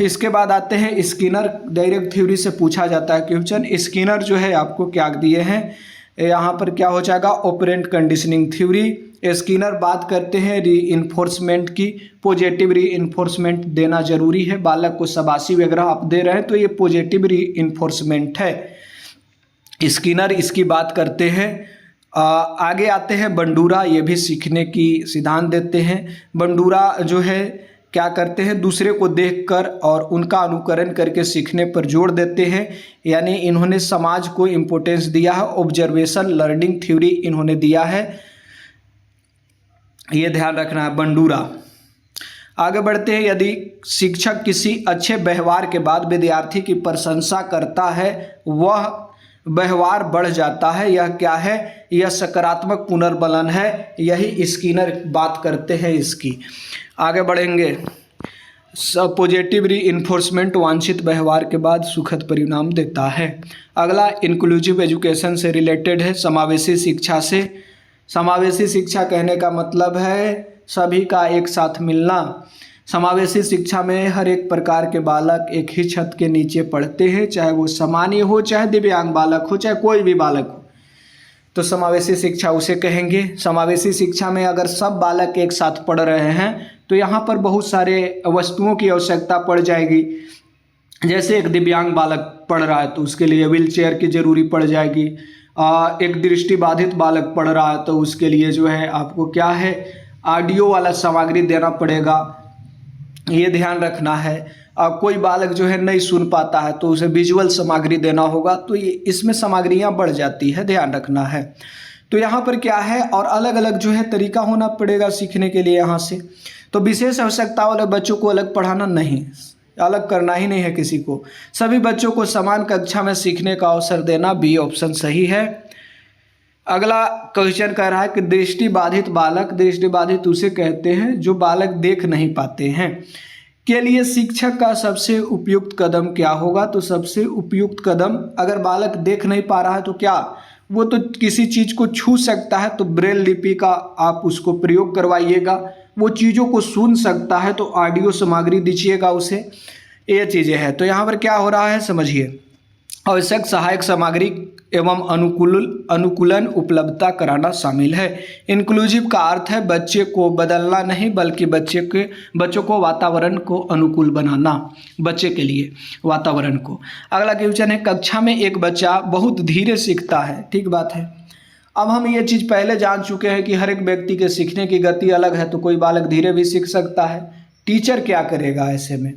इसके बाद आते हैं स्किनर, डायरेक्ट थ्योरी से पूछा जाता है क्वेश्चन। स्किनर जो है आपको क्या दिए हैं, यहाँ पर क्या हो जाएगा ऑपरेंट कंडीशनिंग थ्योरी। स्किनर बात करते हैं रीइंफोर्समेंट की, पॉजिटिव रीइंफोर्समेंट देना जरूरी है। बालक को शाबाशी वगैरह आप दे रहे हैं तो ये पॉजिटिव रीइंफोर्समेंट है। स्किनर इसकी बात करते हैं। आगे आते हैं बंडूरा, ये भी सीखने की सिद्धांत देते हैं। बंडूरा जो है क्या करते हैं, दूसरे को देखकर और उनका अनुकरण करके सीखने पर जोर देते हैं। यानी इन्होंने समाज को इम्पोर्टेंस दिया है, ऑब्जर्वेशन लर्निंग थ्योरी इन्होंने दिया है, ये ध्यान रखना है, बंडूरा। आगे बढ़ते हैं, यदि शिक्षक किसी अच्छे व्यवहार के बाद विद्यार्थी की प्रशंसा करता है वह व्यवहार बढ़ जाता है। यह क्या है, यह सकारात्मक पुनर्बलन है, यही स्किनर बात करते हैं इसकी। आगे बढ़ेंगे, पॉजिटिव रीइंफोर्समेंट वांछित व्यवहार के बाद सुखद परिणाम देता है। अगला इंक्लूसिव एजुकेशन से रिलेटेड है, समावेशी शिक्षा से। समावेशी शिक्षा कहने का मतलब है सभी का एक साथ मिलना। समावेशी शिक्षा में हर एक प्रकार के बालक एक ही छत के नीचे पढ़ते हैं, चाहे वो सामान्य हो, चाहे दिव्यांग बालक हो, चाहे कोई भी बालक हो, तो समावेशी शिक्षा उसे कहेंगे। समावेशी शिक्षा में अगर सब बालक एक साथ पढ़ रहे हैं तो यहाँ पर बहुत सारे वस्तुओं की आवश्यकता पड़ जाएगी। जैसे एक दिव्यांग बालक पढ़ रहा है तो उसके लिए व्हील चेयर की ज़रूरी पड़ जाएगी। एक दृष्टिबाधित बालक पढ़ रहा है तो उसके लिए जो है आपको क्या है, ऑडियो वाला सामग्री देना पड़ेगा, ये ध्यान रखना है। कोई बालक जो है नहीं सुन पाता है तो उसे विजुअल सामग्री देना होगा, तो ये इसमें सामग्रियाँ बढ़ जाती है, ध्यान रखना है। तो यहाँ पर क्या है, और अलग अलग जो है तरीका होना पड़ेगा सीखने के लिए यहाँ से। तो विशेष आवश्यकता वाले बच्चों को अलग पढ़ाना नहीं, अलग करना ही नहीं है किसी को, सभी बच्चों को समान कक्षा में सीखने का अवसर देना, बी ऑप्शन सही है। अगला क्वेश्चन कह रहा है कि दृष्टिबाधित बालक, दृष्टिबाधित उसे कहते हैं जो बालक देख नहीं पाते हैं, के लिए शिक्षक का सबसे उपयुक्त कदम क्या होगा। तो सबसे उपयुक्त कदम, अगर बालक देख नहीं पा रहा है तो क्या, वो तो किसी चीज़ को छू सकता है तो ब्रेल लिपि का आप उसको प्रयोग करवाइएगा। वो चीज़ों को सुन सकता है तो ऑडियो सामग्री दीजिएगा उसे, ये चीज़ें हैं। तो यहाँ पर क्या हो रहा है समझिए, आवश्यक सहायक सामग्री एवं अनुकूलन उपलब्धता कराना शामिल है। इंक्लूसिव का अर्थ है बच्चे को बदलना नहीं बल्कि बच्चों को वातावरण को अनुकूल बनाना, बच्चे के लिए वातावरण को। अगला क्वेश्चन है, कक्षा में एक बच्चा बहुत धीरे सीखता है, ठीक बात है। अब हम ये चीज़ पहले जान चुके हैं कि हर एक व्यक्ति के सीखने की गति अलग है, तो कोई बालक धीरे भी सीख सकता है। टीचर क्या करेगा ऐसे में,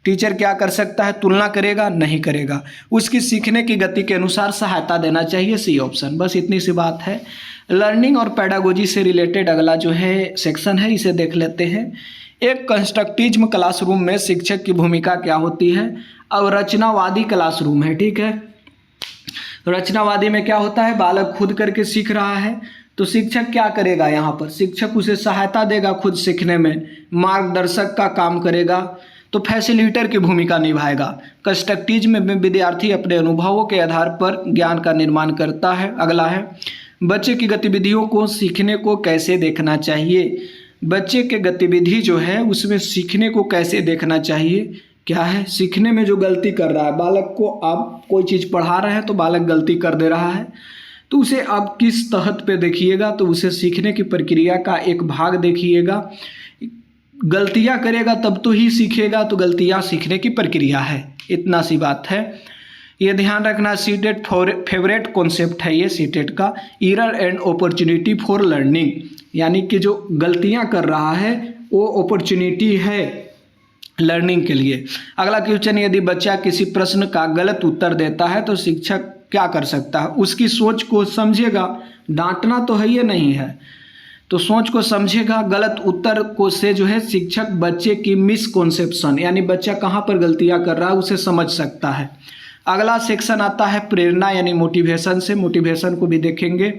टीचर क्या कर सकता है, तुलना करेगा नहीं करेगा, उसकी सीखने की गति के अनुसार सहायता देना चाहिए, सी ऑप्शन। बस इतनी सी बात है। लर्निंग और पेडागोजी से रिलेटेड अगला जो है सेक्शन है, इसे देख लेते हैं। एक कंस्ट्रक्टिज्म क्लासरूम में शिक्षक की भूमिका क्या होती है। अब रचनावादी क्लासरूम है, ठीक है। रचनावादी में क्या होता है, बालक खुद करके सीख रहा है तो शिक्षक क्या करेगा, यहाँ पर शिक्षक उसे सहायता देगा खुद सीखने में, मार्गदर्शक का काम करेगा, तो फैसिलिटेटर की भूमिका निभाएगा। कंस्ट्रक्टिज्म में विद्यार्थी अपने अनुभवों के आधार पर ज्ञान का निर्माण करता है। अगला है, बच्चे की गतिविधियों को सीखने को कैसे देखना चाहिए। बच्चे के गतिविधि जो है उसमें सीखने को कैसे देखना चाहिए, क्या है, सीखने में जो गलती कर रहा है बालक को, आप कोई चीज़ पढ़ा रहे हैं तो बालक गलती कर दे रहा है तो उसे आप किस तहत पे देखिएगा, तो उसे सीखने की प्रक्रिया का एक भाग देखिएगा। गलतियां करेगा तब तो ही सीखेगा, तो गलतियां सीखने की प्रक्रिया है, इतना सी बात है, ये ध्यान रखना। सीटेट फेवरेट कॉन्सेप्ट है ये सीटेट का, error and opportunity for learning, यानी कि जो गलतियां कर रहा है वो अपॉर्चुनिटी है लर्निंग के लिए। अगला क्वेश्चन, यदि बच्चा किसी प्रश्न का गलत उत्तर देता है तो शिक्षक क्या कर सकता है। उसकी सोच को समझेगा, डांटना तो है ये नहीं है, तो सोच को समझेगा। गलत उत्तर को से जो है शिक्षक बच्चे की मिसकॉन्सेप्शन, यानी बच्चा कहाँ पर गलतियाँ कर रहा है उसे समझ सकता है। अगला सेक्शन आता है प्रेरणा यानी मोटिवेशन से, मोटिवेशन को भी देखेंगे।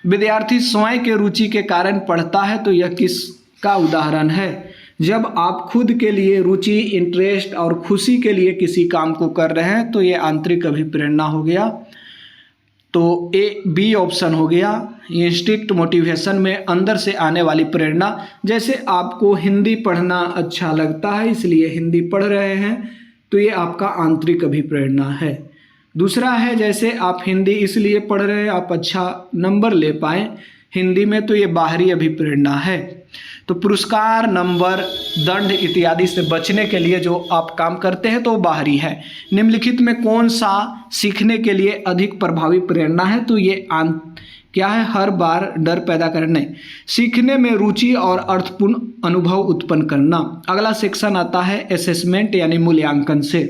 विद्यार्थी स्वयं के रुचि के कारण पढ़ता है, तो यह किसका उदाहरण है। जब आप खुद के लिए रुचि, इंटरेस्ट और खुशी के लिए किसी काम को कर रहे हैं तो ये आंतरिक अभिप्रेरणा हो गया, तो ए बी ऑप्शन हो गया। इंस्टिंक्ट मोटिवेशन में अंदर से आने वाली प्रेरणा, जैसे आपको हिंदी पढ़ना अच्छा लगता है इसलिए हिंदी पढ़ रहे हैं तो ये आपका आंतरिक अभिप्रेरणा है। दूसरा है, जैसे आप हिंदी इसलिए पढ़ रहे हैं आप अच्छा नंबर ले पाएँ हिंदी में, तो ये बाहरी अभिप्रेरणा है। तो पुरस्कार, नंबर, दंड इत्यादि से बचने के लिए जो आप काम करते हैं तो वो बाहरी है। निम्नलिखित में कौन सा सीखने के लिए अधिक प्रभावी प्रेरणा है, तो ये क्या है, हर बार डर पैदा करने, सीखने में रुचि और अर्थपूर्ण अनुभव उत्पन्न करना। अगला सेक्शन आता है असेसमेंट यानी मूल्यांकन से।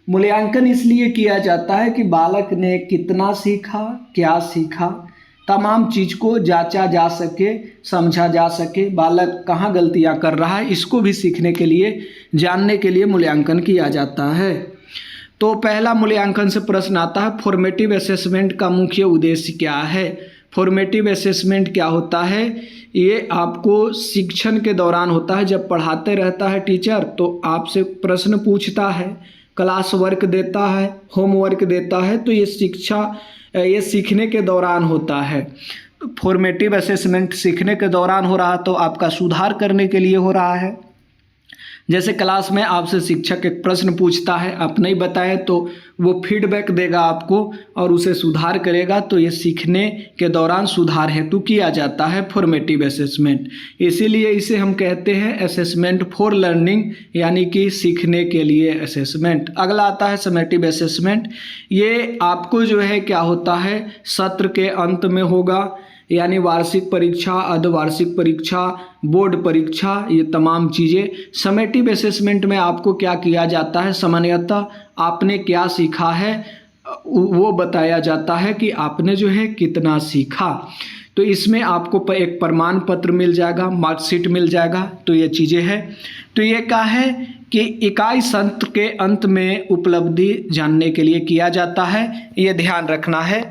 मूल्यांकन इसलिए किया जाता है कि बालक ने कितना सीखा, क्या सीखा, तमाम चीज़ को जांचा जा सके, समझा जा सके, बालक कहाँ गलतियाँ कर रहा है, इसको भी सीखने के लिए, जानने के लिए मूल्यांकन किया जाता है। तो पहला मूल्यांकन से प्रश्न आता है, फॉर्मेटिव असेसमेंट का मुख्य उद्देश्य क्या है। फॉर्मेटिव असेसमेंट क्या होता है, ये आपको शिक्षण के दौरान होता है। जब पढ़ाते रहता है टीचर तो आपसे प्रश्न पूछता है, क्लास वर्क देता है, होमवर्क देता है, तो ये सीखने के दौरान होता है। फॉर्मेटिव असेसमेंट सीखने के दौरान हो रहा तो आपका सुधार करने के लिए हो रहा है। जैसे क्लास में आपसे शिक्षक एक प्रश्न पूछता है, आप नहीं बताएं तो वो फीडबैक देगा आपको और उसे सुधार करेगा, तो ये सीखने के दौरान सुधार हेतु किया जाता है फॉर्मेटिव असेसमेंट। इसीलिए इसे हम कहते हैं असेसमेंट फॉर लर्निंग, यानी कि सीखने के लिए असेसमेंट। अगला आता है समेटिव असेसमेंट। ये आपको जो है क्या होता है, सत्र के अंत में होगा, यानी वार्षिक परीक्षा, अर्धवार्षिक परीक्षा, बोर्ड परीक्षा, ये तमाम चीज़ें। समेटिव असेसमेंट में आपको क्या किया जाता है, सामान्यतः आपने क्या सीखा है वो बताया जाता है कि आपने जो है कितना सीखा। तो इसमें आपको एक प्रमाण पत्र मिल जाएगा, मार्कशीट मिल जाएगा। तो ये चीज़ें हैं। तो ये क्या है कि इकाई सत्र के अंत में उपलब्धि जानने के लिए किया जाता है, ये ध्यान रखना है।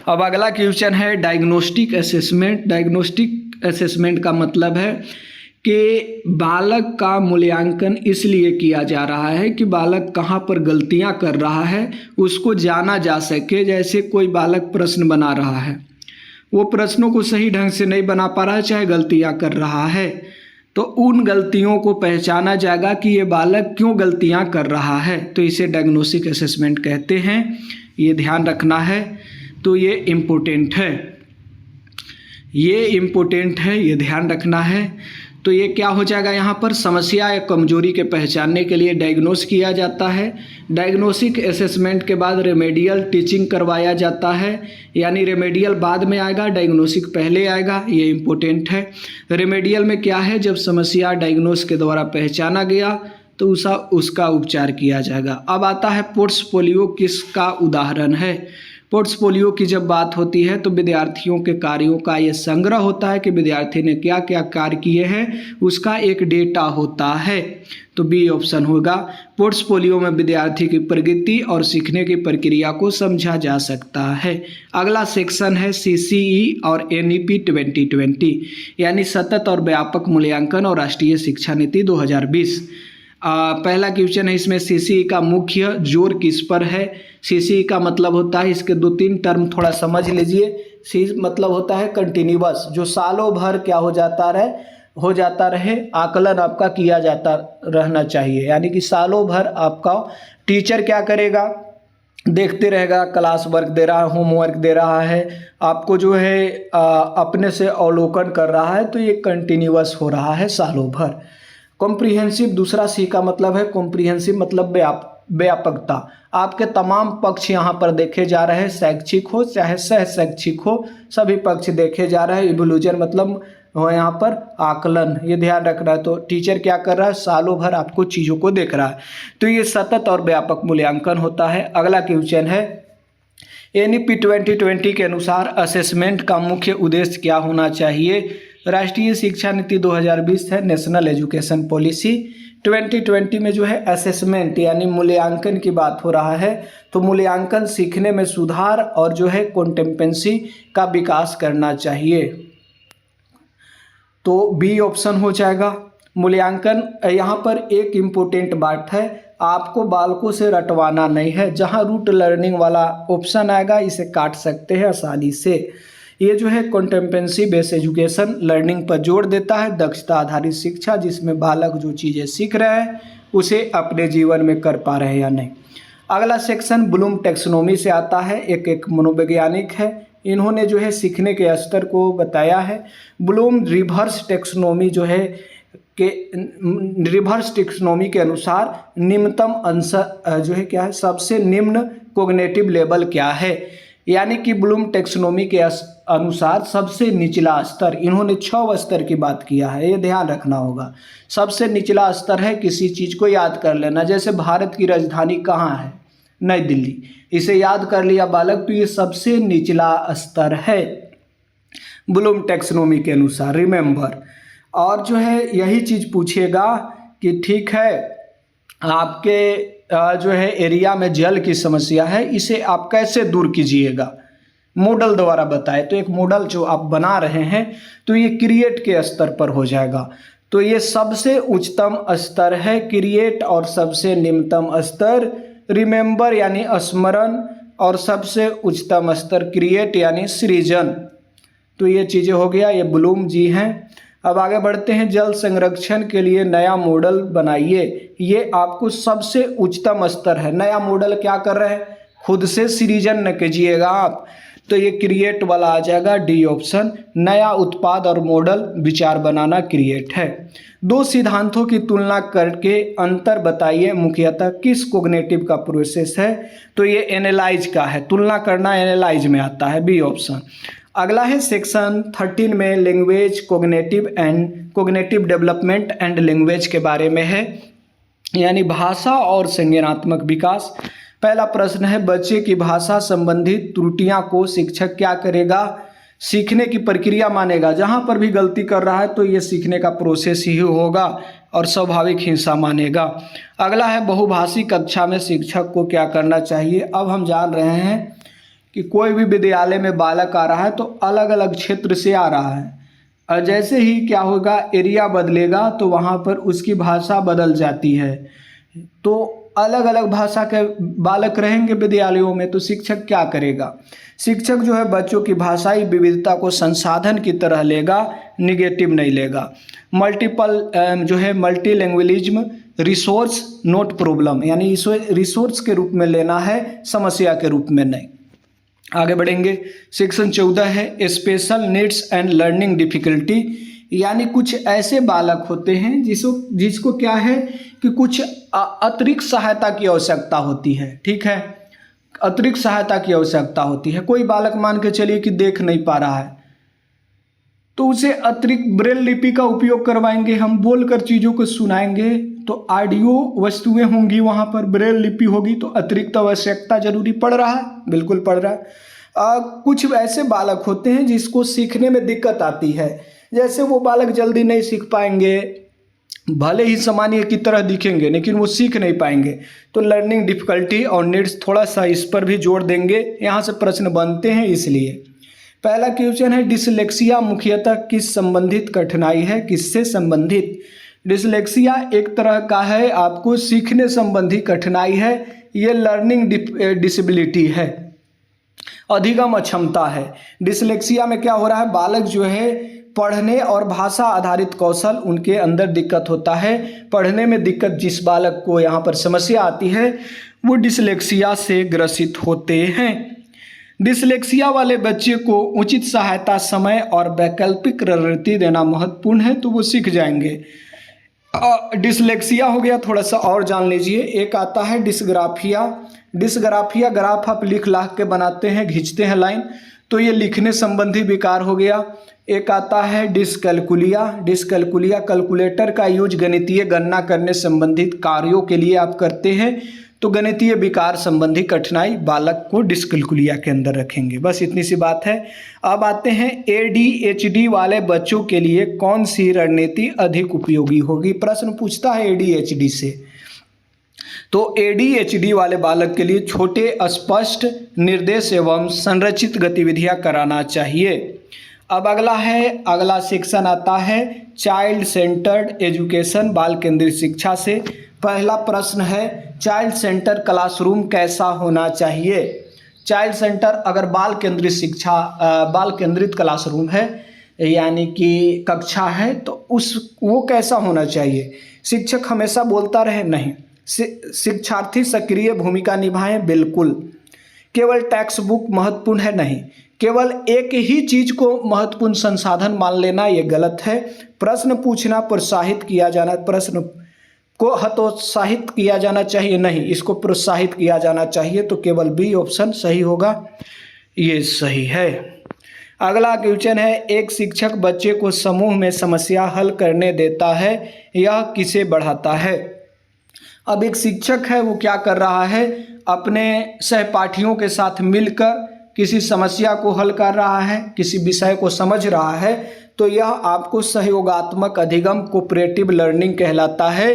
अब अगला क्वेश्चन है डायग्नोस्टिक असेसमेंट। डायग्नोस्टिक असेसमेंट का मतलब है कि बालक का मूल्यांकन इसलिए किया जा रहा है कि बालक कहाँ पर गलतियाँ कर रहा है उसको जाना जा सके। जैसे कोई बालक प्रश्न बना रहा है, वो प्रश्नों को सही ढंग से नहीं बना पा रहा है, चाहे गलतियाँ कर रहा है, तो उन गलतियों को पहचाना जाएगा कि ये बालक क्यों गलतियाँ कर रहा है। तो इसे डायग्नोस्टिक असेसमेंट कहते हैं, ये ध्यान रखना है। तो ये इम्पोर्टेंट है, ये ध्यान रखना है। तो ये क्या हो जाएगा, यहाँ पर समस्या या कमजोरी के पहचानने के लिए डायग्नोस किया जाता है। डायग्नोस्टिक असेसमेंट के बाद रेमेडियल टीचिंग करवाया जाता है, यानी रेमेडियल बाद में आएगा, डायग्नोस्टिक पहले आएगा, ये इम्पोर्टेंट है। रेमेडियल में क्या है, जब समस्या डायग्नोस के द्वारा पहचाना गया तो उसका उपचार किया जाएगा। अब आता है पोर्टफोलियो किसका उदाहरण है। पोर्टफोलियो की जब बात होती है तो विद्यार्थियों के कार्यों का ये संग्रह होता है कि विद्यार्थी ने क्या क्या कार्य किए हैं, उसका एक डेटा होता है। तो बी ऑप्शन होगा। पोर्टफोलियो में विद्यार्थी की प्रगति और सीखने की प्रक्रिया को समझा जा सकता है। अगला सेक्शन है सीसीई और एनईपी 2020, यानी सतत और व्यापक मूल्यांकन और राष्ट्रीय शिक्षा नीति 2020। पहला क्वेश्चन है इसमें, सीसीई का मुख्य जोर किस पर है। सीसीई का मतलब होता है, इसके 2-3 टर्म थोड़ा समझ लीजिए। सी मतलब होता है कंटिन्यूअस, जो सालों भर क्या हो जाता रहे, आकलन आपका किया जाता रहना चाहिए। यानी कि सालों भर आपका टीचर क्या करेगा, देखते रहेगा, क्लास वर्क दे रहा है, होमवर्क दे रहा है, आपको जो है अपने से अवलोकन कर रहा है, तो ये कंटिन्यूअस हो रहा है सालों भर। कॉम्प्रिहेंसिव, दूसरा सी का मतलब है कॉम्प्रिहेंसिव, मतलब व्यापकता। आपके तमाम पक्ष यहाँ पर देखे जा रहे हैं, शैक्षिक हो चाहे सह शैक्षिक हो, सभी पक्ष देखे जा रहे हैं। इवोल्यूशन मतलब हो यहाँ पर आकलन, ये ध्यान रखना है। तो टीचर क्या कर रहा है, सालों भर आपको चीज़ों को देख रहा है। तो ये सतत और व्यापक मूल्यांकन होता है। अगला क्वेश्चन है, एनईपी 2020 के अनुसार असेसमेंट का मुख्य उद्देश्य क्या होना चाहिए। राष्ट्रीय शिक्षा नीति 2020 है, नेशनल एजुकेशन पॉलिसी। 2020 में जो है असेसमेंट यानी मूल्यांकन की बात हो रहा है। तो मूल्यांकन सीखने में सुधार और जो है कॉम्पिटेंसी का विकास करना चाहिए। तो बी ऑप्शन हो जाएगा। मूल्यांकन, यहाँ पर एक इम्पोर्टेंट बात है, आपको बालकों से रटवाना नहीं है। जहाँ रूट लर्निंग वाला ऑप्शन आएगा इसे काट सकते हैं आसानी से। ये जो है कॉम्पिटेंसी बेस्ड एजुकेशन लर्निंग पर जोर देता है, दक्षता आधारित शिक्षा, जिसमें बालक जो चीज़ें सीख रहे हैं उसे अपने जीवन में कर पा रहे हैं या नहीं। अगला सेक्शन ब्लूम टैक्सोनॉमी से आता है। एक मनोवैज्ञानिक है, इन्होंने जो है सीखने के स्तर को बताया है। ब्लूम रिवर्स टैक्सोनॉमी जो है कि रिवर्स टैक्सोनॉमी के अनुसार निम्नतम अंश जो है क्या है, सबसे निम्न कोग्निटिव लेवल क्या है। यानी कि ब्लूम टेक्सोनोमी के अनुसार सबसे निचला स्तर, इन्होंने 6 स्तर की बात किया है, ये ध्यान रखना होगा। सबसे निचला स्तर है, किसी चीज़ को याद कर लेना, जैसे भारत की राजधानी कहाँ है, नई दिल्ली, इसे याद कर लिया बालक, तो ये सबसे निचला स्तर है ब्लूम टेक्सोनोमी के अनुसार, रिमेंबर। और जो है यही चीज़ पूछेगा कि ठीक है आपके जो है एरिया में जल की समस्या है, इसे आप कैसे दूर कीजिएगा, मॉडल द्वारा बताए। तो एक मॉडल जो आप बना रहे हैं तो ये क्रिएट के स्तर पर हो जाएगा। तो ये सबसे उच्चतम स्तर है क्रिएट, और सबसे निम्नतम स्तर रिमेंबर यानी स्मरण, और सबसे उच्चतम स्तर क्रिएट यानी सृजन। तो ये चीज़ें हो गया, ये ब्लूम जी हैं। अब आगे बढ़ते हैं, जल संरक्षण के लिए नया मॉडल बनाइए। ये आपको सबसे उच्चतम स्तर है। नया मॉडल क्या कर रहे हैं, खुद से सृजन न कीजिएगा आप, तो ये क्रिएट वाला आ जाएगा, डी ऑप्शन। नया उत्पाद और मॉडल विचार बनाना क्रिएट है। 2 सिद्धांतों की तुलना करके अंतर बताइए, मुख्यतः किस कोग्निटिव का प्रोसेस है, तो ये एनालाइज का है, तुलना करना एनालाइज में आता है, बी ऑप्शन। अगला है सेक्शन 13 में language cognitive development and language के बारे में है, यानी भाषा और संज्ञानात्मक विकास। पहला प्रश्न है, बच्चे की भाषा संबंधित त्रुटियां को शिक्षक क्या करेगा, सीखने की प्रक्रिया मानेगा। जहां पर भी गलती कर रहा है तो ये सीखने का प्रोसेस ही होगा और स्वाभाविक हिंसा मानेगा। अगला है, बहुभाषी कक्षा में शिक्षक को क्या करना चाहिए। अब हम जान रहे हैं कि कोई भी विद्यालय में बालक आ रहा है तो अलग अलग क्षेत्र से आ रहा है, और जैसे ही क्या होगा एरिया बदलेगा तो वहाँ पर उसकी भाषा बदल जाती है। तो अलग अलग भाषा के बालक रहेंगे विद्यालयों में, तो शिक्षक क्या करेगा, शिक्षक जो है बच्चों की भाषाई विविधता को संसाधन की तरह लेगा, निगेटिव नहीं लेगा। मल्टी लैंग्वेजिज्म रिसोर्स नोट प्रॉब्लम, यानी इसे रिसोर्स के रूप में लेना है, समस्या के रूप में नहीं। आगे बढ़ेंगे, सेक्शन 14 है special needs and learning difficulty, यानी कुछ ऐसे बालक होते हैं जिसको क्या है कि कुछ अतिरिक्त सहायता की आवश्यकता होती है। ठीक है, अतिरिक्त सहायता की आवश्यकता होती है। कोई बालक मान के चलिए कि देख नहीं पा रहा है, तो उसे अतिरिक्त ब्रेल लिपि का उपयोग करवाएंगे, हम बोलकर चीज़ों को सुनाएंगे, तो ऑडियो वस्तुएं होंगी, वहाँ पर ब्रेल लिपि होगी, तो अतिरिक्त आवश्यकता जरूरी पड़ रहा है, बिल्कुल पड़ रहा है। कुछ ऐसे बालक होते हैं जिसको सीखने में दिक्कत आती है, जैसे वो बालक जल्दी नहीं सीख पाएंगे, भले ही सामान्य की तरह दिखेंगे लेकिन वो सीख नहीं पाएंगे। तो लर्निंग डिफिकल्टी और नीड्स, थोड़ा सा इस पर भी जोड़ देंगे, यहाँ से प्रश्न बनते हैं इसलिए। पहला क्वेश्चन है, डिसलेक्सिया मुख्यतः किस संबंधित कठिनाई है, किससे संबंधित। डिसलेक्सिया एक तरह का है आपको सीखने संबंधी कठिनाई है, ये लर्निंग डिसेबिलिटी है, अधिगम अक्षमता है। डिसलेक्सिया में क्या हो रहा है, बालक जो है पढ़ने और भाषा आधारित कौशल उनके अंदर दिक्कत होता है। पढ़ने में दिक्कत जिस बालक को यहाँ पर समस्या आती है वो डिसलेक्सिया से ग्रसित होते हैं। डिसलेक्सिया वाले बच्चे को उचित सहायता, समय और वैकल्पिक रणनीति देना महत्वपूर्ण है, तो वो सीख जाएंगे। डिसलेक्सिया हो गया, थोड़ा सा और जान लीजिए। एक आता है डिस्ग्राफिया। डिस्ग्राफिया ग्राफ आप लिख लाख के बनाते हैं, खींचते हैं लाइन, तो ये लिखने संबंधी विकार हो गया। एक आता है डिसकैलकुलिया। डिसकैलकुलिया कैलकुलेटर का यूज गणितीय गणना करने संबंधित कार्यों के लिए आप करते हैं, तो गणितीय विकार संबंधी कठिनाई बालक को डिसकैलकुलिया के अंदर रखेंगे। बस इतनी सी बात है। अब आते हैं ADHD वाले बच्चों के लिए कौन सी रणनीति अधिक उपयोगी होगी। प्रश्न पूछता है ADHD से, तो ADHD वाले बालक के लिए छोटे, स्पष्ट निर्देश एवं संरचित गतिविधियां कराना चाहिए। अब अगला सेक्शन आता है चाइल्ड सेंटर्ड एजुकेशन, बाल केंद्रित शिक्षा से। पहला प्रश्न है, चाइल्ड सेंटर क्लासरूम कैसा होना चाहिए। चाइल्ड सेंटर अगर बाल केंद्रित शिक्षा, बाल केंद्रित क्लासरूम है, यानी कि कक्षा है, तो वो कैसा होना चाहिए। शिक्षक हमेशा बोलता रहे, नहीं, शिक्षार्थी सक्रिय भूमिका निभाएं, बिल्कुल। केवल टेक्स्ट बुक महत्वपूर्ण है, नहीं। केवल एक ही चीज को महत्वपूर्ण संसाधन मान लेना, ये गलत है। प्रश्न पूछना, प्रोत्साहित किया जाना, प्रश्न को हतोत्साहित किया जाना चाहिए, नहीं, इसको प्रोत्साहित किया जाना चाहिए, तो केवल बी ऑप्शन सही होगा। ये सही है। अगला क्वेश्चन है, एक शिक्षक बच्चे को समूह में समस्या हल करने देता है, यह किसे बढ़ाता है? अब एक शिक्षक है वो क्या कर रहा है, अपने सहपाठियों के साथ मिलकर किसी समस्या को हल कर रहा है, किसी विषय को समझ रहा है, तो यह आपको सहयोगात्मक अधिगम कोऑपरेटिव लर्निंग कहलाता है।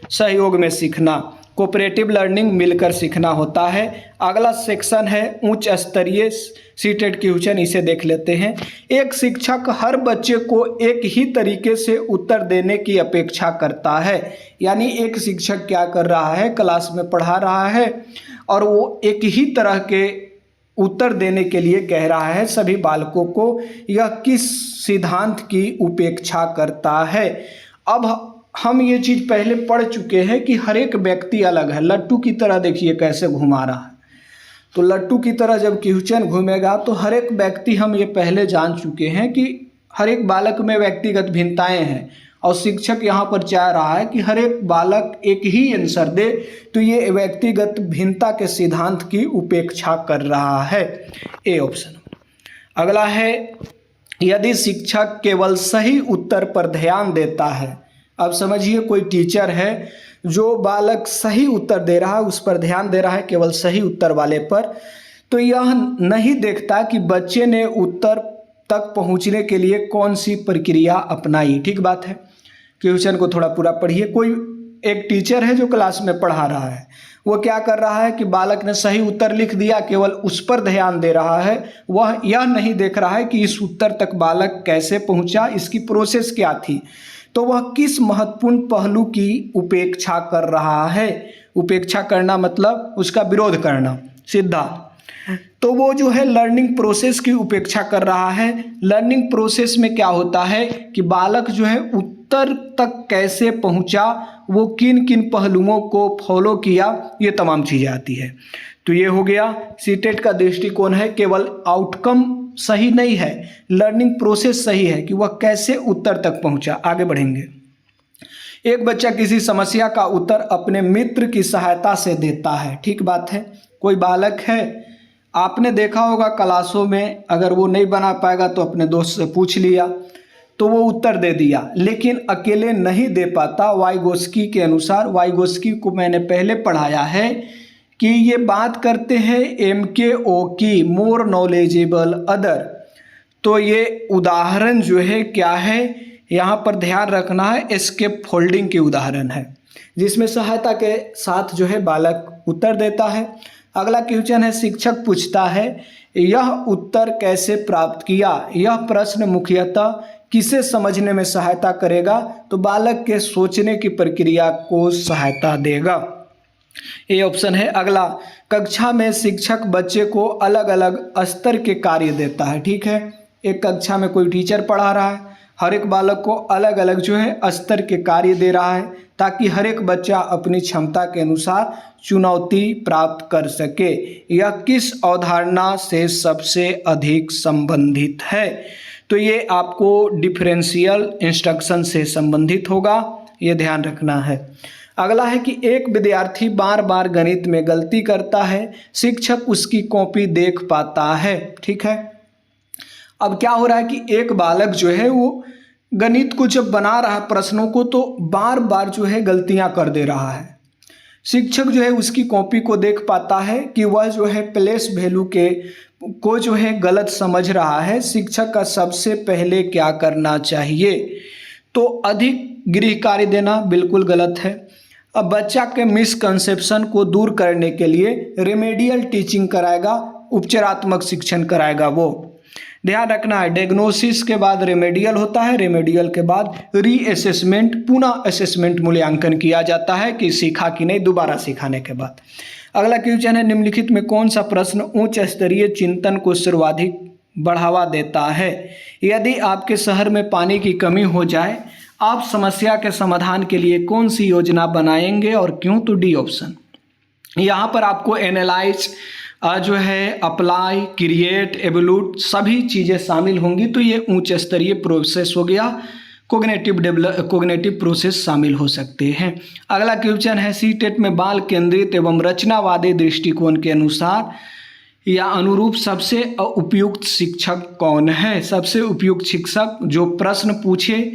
सहयोग में सीखना, कोऑपरेटिव लर्निंग मिलकर सीखना होता है। अगला सेक्शन है उच्च स्तरीय सीटेड क्वेश्चन, इसे देख लेते हैं। एक शिक्षक हर बच्चे को एक ही तरीके से उत्तर देने की अपेक्षा करता है। यानी एक शिक्षक क्या कर रहा है, क्लास में पढ़ा रहा है और वो एक ही तरह के उत्तर देने के लिए कह रहा है सभी बालकों को। यह किस सिद्धांत की उपेक्षा करता है? अब हम ये चीज़ पहले पढ़ चुके हैं कि हर एक व्यक्ति अलग है। लट्टू की तरह देखिए कैसे घुमा रहा है, तो लट्टू की तरह जब क्वेश्चन घूमेगा तो हर एक व्यक्ति, हम ये पहले जान चुके हैं कि हर एक बालक में व्यक्तिगत भिन्नताएं हैं और शिक्षक यहाँ पर चाह रहा है कि हर एक बालक एक ही आंसर दे, तो ये व्यक्तिगत भिन्नता के सिद्धांत की उपेक्षा कर रहा है। A option. अगला है, यदि शिक्षक केवल सही उत्तर पर ध्यान देता है। अब समझिए कोई टीचर है जो बालक सही उत्तर दे रहा है उस पर ध्यान दे रहा है, केवल सही उत्तर वाले पर, तो यह नहीं देखता कि बच्चे ने उत्तर तक पहुंचने के लिए कौन सी प्रक्रिया अपनाई। ठीक बात है, क्वेश्चन को थोड़ा पूरा पढ़िए। कोई एक टीचर है जो क्लास में पढ़ा रहा है, वो क्या कर रहा है कि बालक ने सही उत्तर लिख दिया, केवल उस पर ध्यान दे रहा है। वह यह नहीं देख रहा है कि इस उत्तर तक बालक कैसे पहुंचा, इसकी प्रोसेस क्या थी, तो वह किस महत्वपूर्ण पहलू की उपेक्षा कर रहा है। उपेक्षा करना मतलब उसका विरोध करना सीधा, तो वो जो है लर्निंग प्रोसेस की उपेक्षा कर रहा है। लर्निंग प्रोसेस में क्या होता है कि बालक जो है उत्तर तक कैसे पहुंचा, वो किन किन पहलुओं को फॉलो किया, ये तमाम चीज़ें आती है। तो ये हो गया सीटेट का दृष्टिकोण है, केवल आउटकम सही नहीं है, लर्निंग प्रोसेस सही है कि वह कैसे उत्तर तक पहुंचा। आगे बढ़ेंगे। एक बच्चा किसी समस्या का उत्तर अपने मित्र की सहायता से देता है। ठीक बात है, कोई बालक है, आपने देखा होगा क्लासों में, अगर वो नहीं बना पाएगा तो अपने दोस्त से पूछ लिया तो वो उत्तर दे दिया, लेकिन अकेले नहीं दे पाता। वाइगोस्की के अनुसार, वाइगोस्की को मैंने पहले पढ़ाया है कि ये बात करते हैं MKO की, मोर नॉलेजेबल अदर। तो ये उदाहरण जो है क्या है, यहाँ पर ध्यान रखना है, एस्केप फोल्डिंग के उदाहरण है, जिसमें सहायता के साथ जो है बालक उत्तर देता है। अगला क्वेश्चन है, शिक्षक पूछता है यह उत्तर कैसे प्राप्त किया। यह प्रश्न मुख्यतः किसे समझने में सहायता करेगा, तो बालक के सोचने की प्रक्रिया को सहायता देगा। ये ऑप्शन है। अगला, कक्षा में शिक्षक बच्चे को अलग अलग स्तर के कार्य देता है। ठीक है, एक कक्षा में कोई टीचर पढ़ा रहा है, हर एक बालक को अलग अलग जो है स्तर के कार्य दे रहा है, ताकि हर एक बच्चा अपनी क्षमता के अनुसार चुनौती प्राप्त कर सके। यह किस अवधारणा से सबसे अधिक संबंधित है, तो ये आपको डिफरेंशियल इंस्ट्रक्शन से संबंधित होगा, ये ध्यान रखना है। अगला है कि एक विद्यार्थी बार बार गणित में गलती करता है, शिक्षक उसकी कॉपी देख पाता है। ठीक है, अब क्या हो रहा है कि एक बालक जो है वो गणित को जब बना रहा है प्रश्नों को, तो बार बार जो है गलतियां कर दे रहा है। शिक्षक जो है उसकी कॉपी को देख पाता है कि वह जो है प्लेस वैल्यू के को जो है गलत समझ रहा है। शिक्षक का सबसे पहले क्या करना चाहिए, तो अधिक गृह कार्य देना बिल्कुल गलत है। अब बच्चा के मिसकंसेप्शन को दूर करने के लिए रेमेडियल टीचिंग कराएगा, उपचारात्मक शिक्षण कराएगा। वो ध्यान रखना है, डायग्नोसिस के बाद रेमेडियल होता है, रेमेडियल के बाद रीअसेसमेंट, पुनः असेसमेंट मूल्यांकन किया जाता है कि सीखा कि नहीं, दोबारा सिखाने के बाद। अगला क्वेश्चन है, निम्नलिखित में कौन सा प्रश्न उच्च स्तरीय चिंतन को सर्वाधिक बढ़ावा देता है। यदि आपके शहर में पानी की कमी हो जाए, आप समस्या के समाधान के लिए कौन सी योजना बनाएंगे और क्यों, तो डी ऑप्शन। यहाँ पर आपको एनालाइज जो है, अप्लाई, क्रिएट, एवोल्यूट सभी चीज़ें शामिल होंगी, तो ये उच्च स्तरीय प्रोसेस हो गया। कोग्निटिव प्रोसेस शामिल हो सकते हैं। अगला क्वेश्चन है, सीटेट में बाल केंद्रित एवं रचनावादी दृष्टिकोण के अनुसार या अनुरूप सबसे उपयुक्त शिक्षक कौन है। सबसे उपयुक्त शिक्षक जो प्रश्न पूछे,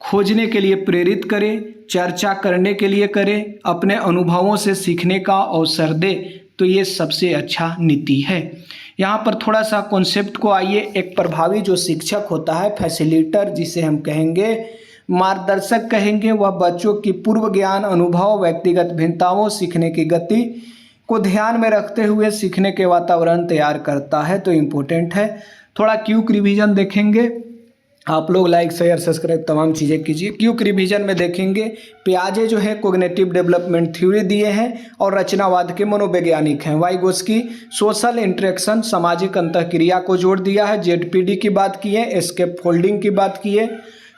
खोजने के लिए प्रेरित करे, चर्चा करने के लिए करे, अपने अनुभवों से सीखने का अवसर दे, तो ये सबसे अच्छा नीति है। यहाँ पर थोड़ा सा कॉन्सेप्ट को आइए। एक प्रभावी जो शिक्षक होता है, फैसिलिटर जिसे हम कहेंगे, मार्गदर्शक कहेंगे, वह बच्चों की पूर्व ज्ञान, अनुभव, व्यक्तिगत भिन्नताओं, सीखने की गति को ध्यान में रखते हुए सीखने के वातावरण तैयार करता है। तो इम्पोर्टेंट है। थोड़ा क्यूक रिवीजन देखेंगे। आप लोग लाइक शेयर सब्सक्राइब तमाम चीज़ें कीजिए। क्यूक रिवीजन में देखेंगे, पियाजे जो है कोग्निटिव डेवलपमेंट थ्योरी दिए हैं और रचनावाद के मनोवैज्ञानिक हैं। वाइगोस्की सोशल इंटरेक्शन, सामाजिक अंतःक्रिया को जोड़ दिया है। जेडपीडी की बात की है, एस्केप फोल्डिंग की बात की है।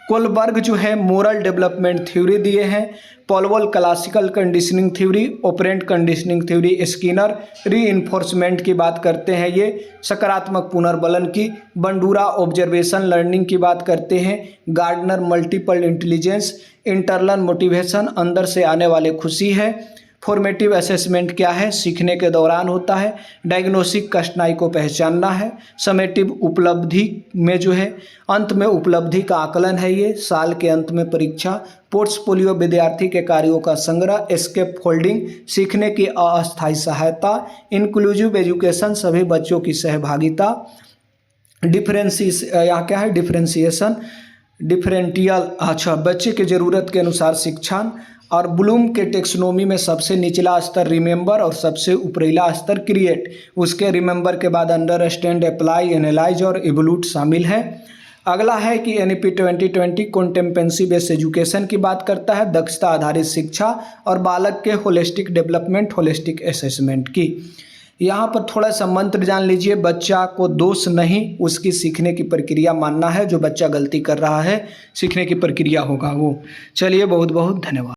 कोलबर्ग जो है मोरल डेवलपमेंट थ्योरी दिए हैं। Pavlov classical conditioning theory, operant conditioning theory, Skinner reinforcement की बात करते हैं, ये सकारात्मक पुनर्बलन की। बंडूरा ऑब्जर्वेशन लर्निंग की बात करते हैं। Gardner multiple intelligence, internal motivation, अंदर से आने वाले खुशी है। फॉर्मेटिव असेसमेंट क्या है, सीखने के दौरान होता है। डायग्नोस्टिक कठिनाई को पहचानना है। समेटिव उपलब्धि में जो है अंत में उपलब्धि का आकलन है, ये साल के अंत में परीक्षा। पोर्टफोलियो विद्यार्थी के कार्यों का संग्रह। एस्केप फोल्डिंग सीखने की अस्थायी सहायता। इंक्लूसिव एजुकेशन सभी बच्चों की सहभागिता। यहाँ क्या है, डिफरेंशिएशन, डिफरेंटियल, अच्छा बच्चे के ज़रूरत के अनुसार शिक्षण। और ब्लूम के टेक्सोनोमी में सबसे निचला स्तर रिमेंबर और सबसे ऊपरीला स्तर क्रिएट। उसके रिमेंबर के बाद अंडरस्टैंड, अप्लाई, एनालाइज और इवोल्यूट शामिल है। अगला है कि NEP 2020 कॉन्टेम्पेंसी बेस्ड एजुकेशन की बात करता है, दक्षता आधारित शिक्षा और बालक के होलिस्टिक डेवलपमेंट, होलिस्टिक असेसमेंट की। यहाँ पर थोड़ा सा मंत्र जान लीजिए। बच्चा को दोष नहीं, उसकी सीखने की प्रक्रिया मानना है। जो बच्चा गलती कर रहा है, सीखने की प्रक्रिया होगा वो। चलिए, बहुत बहुत धन्यवाद।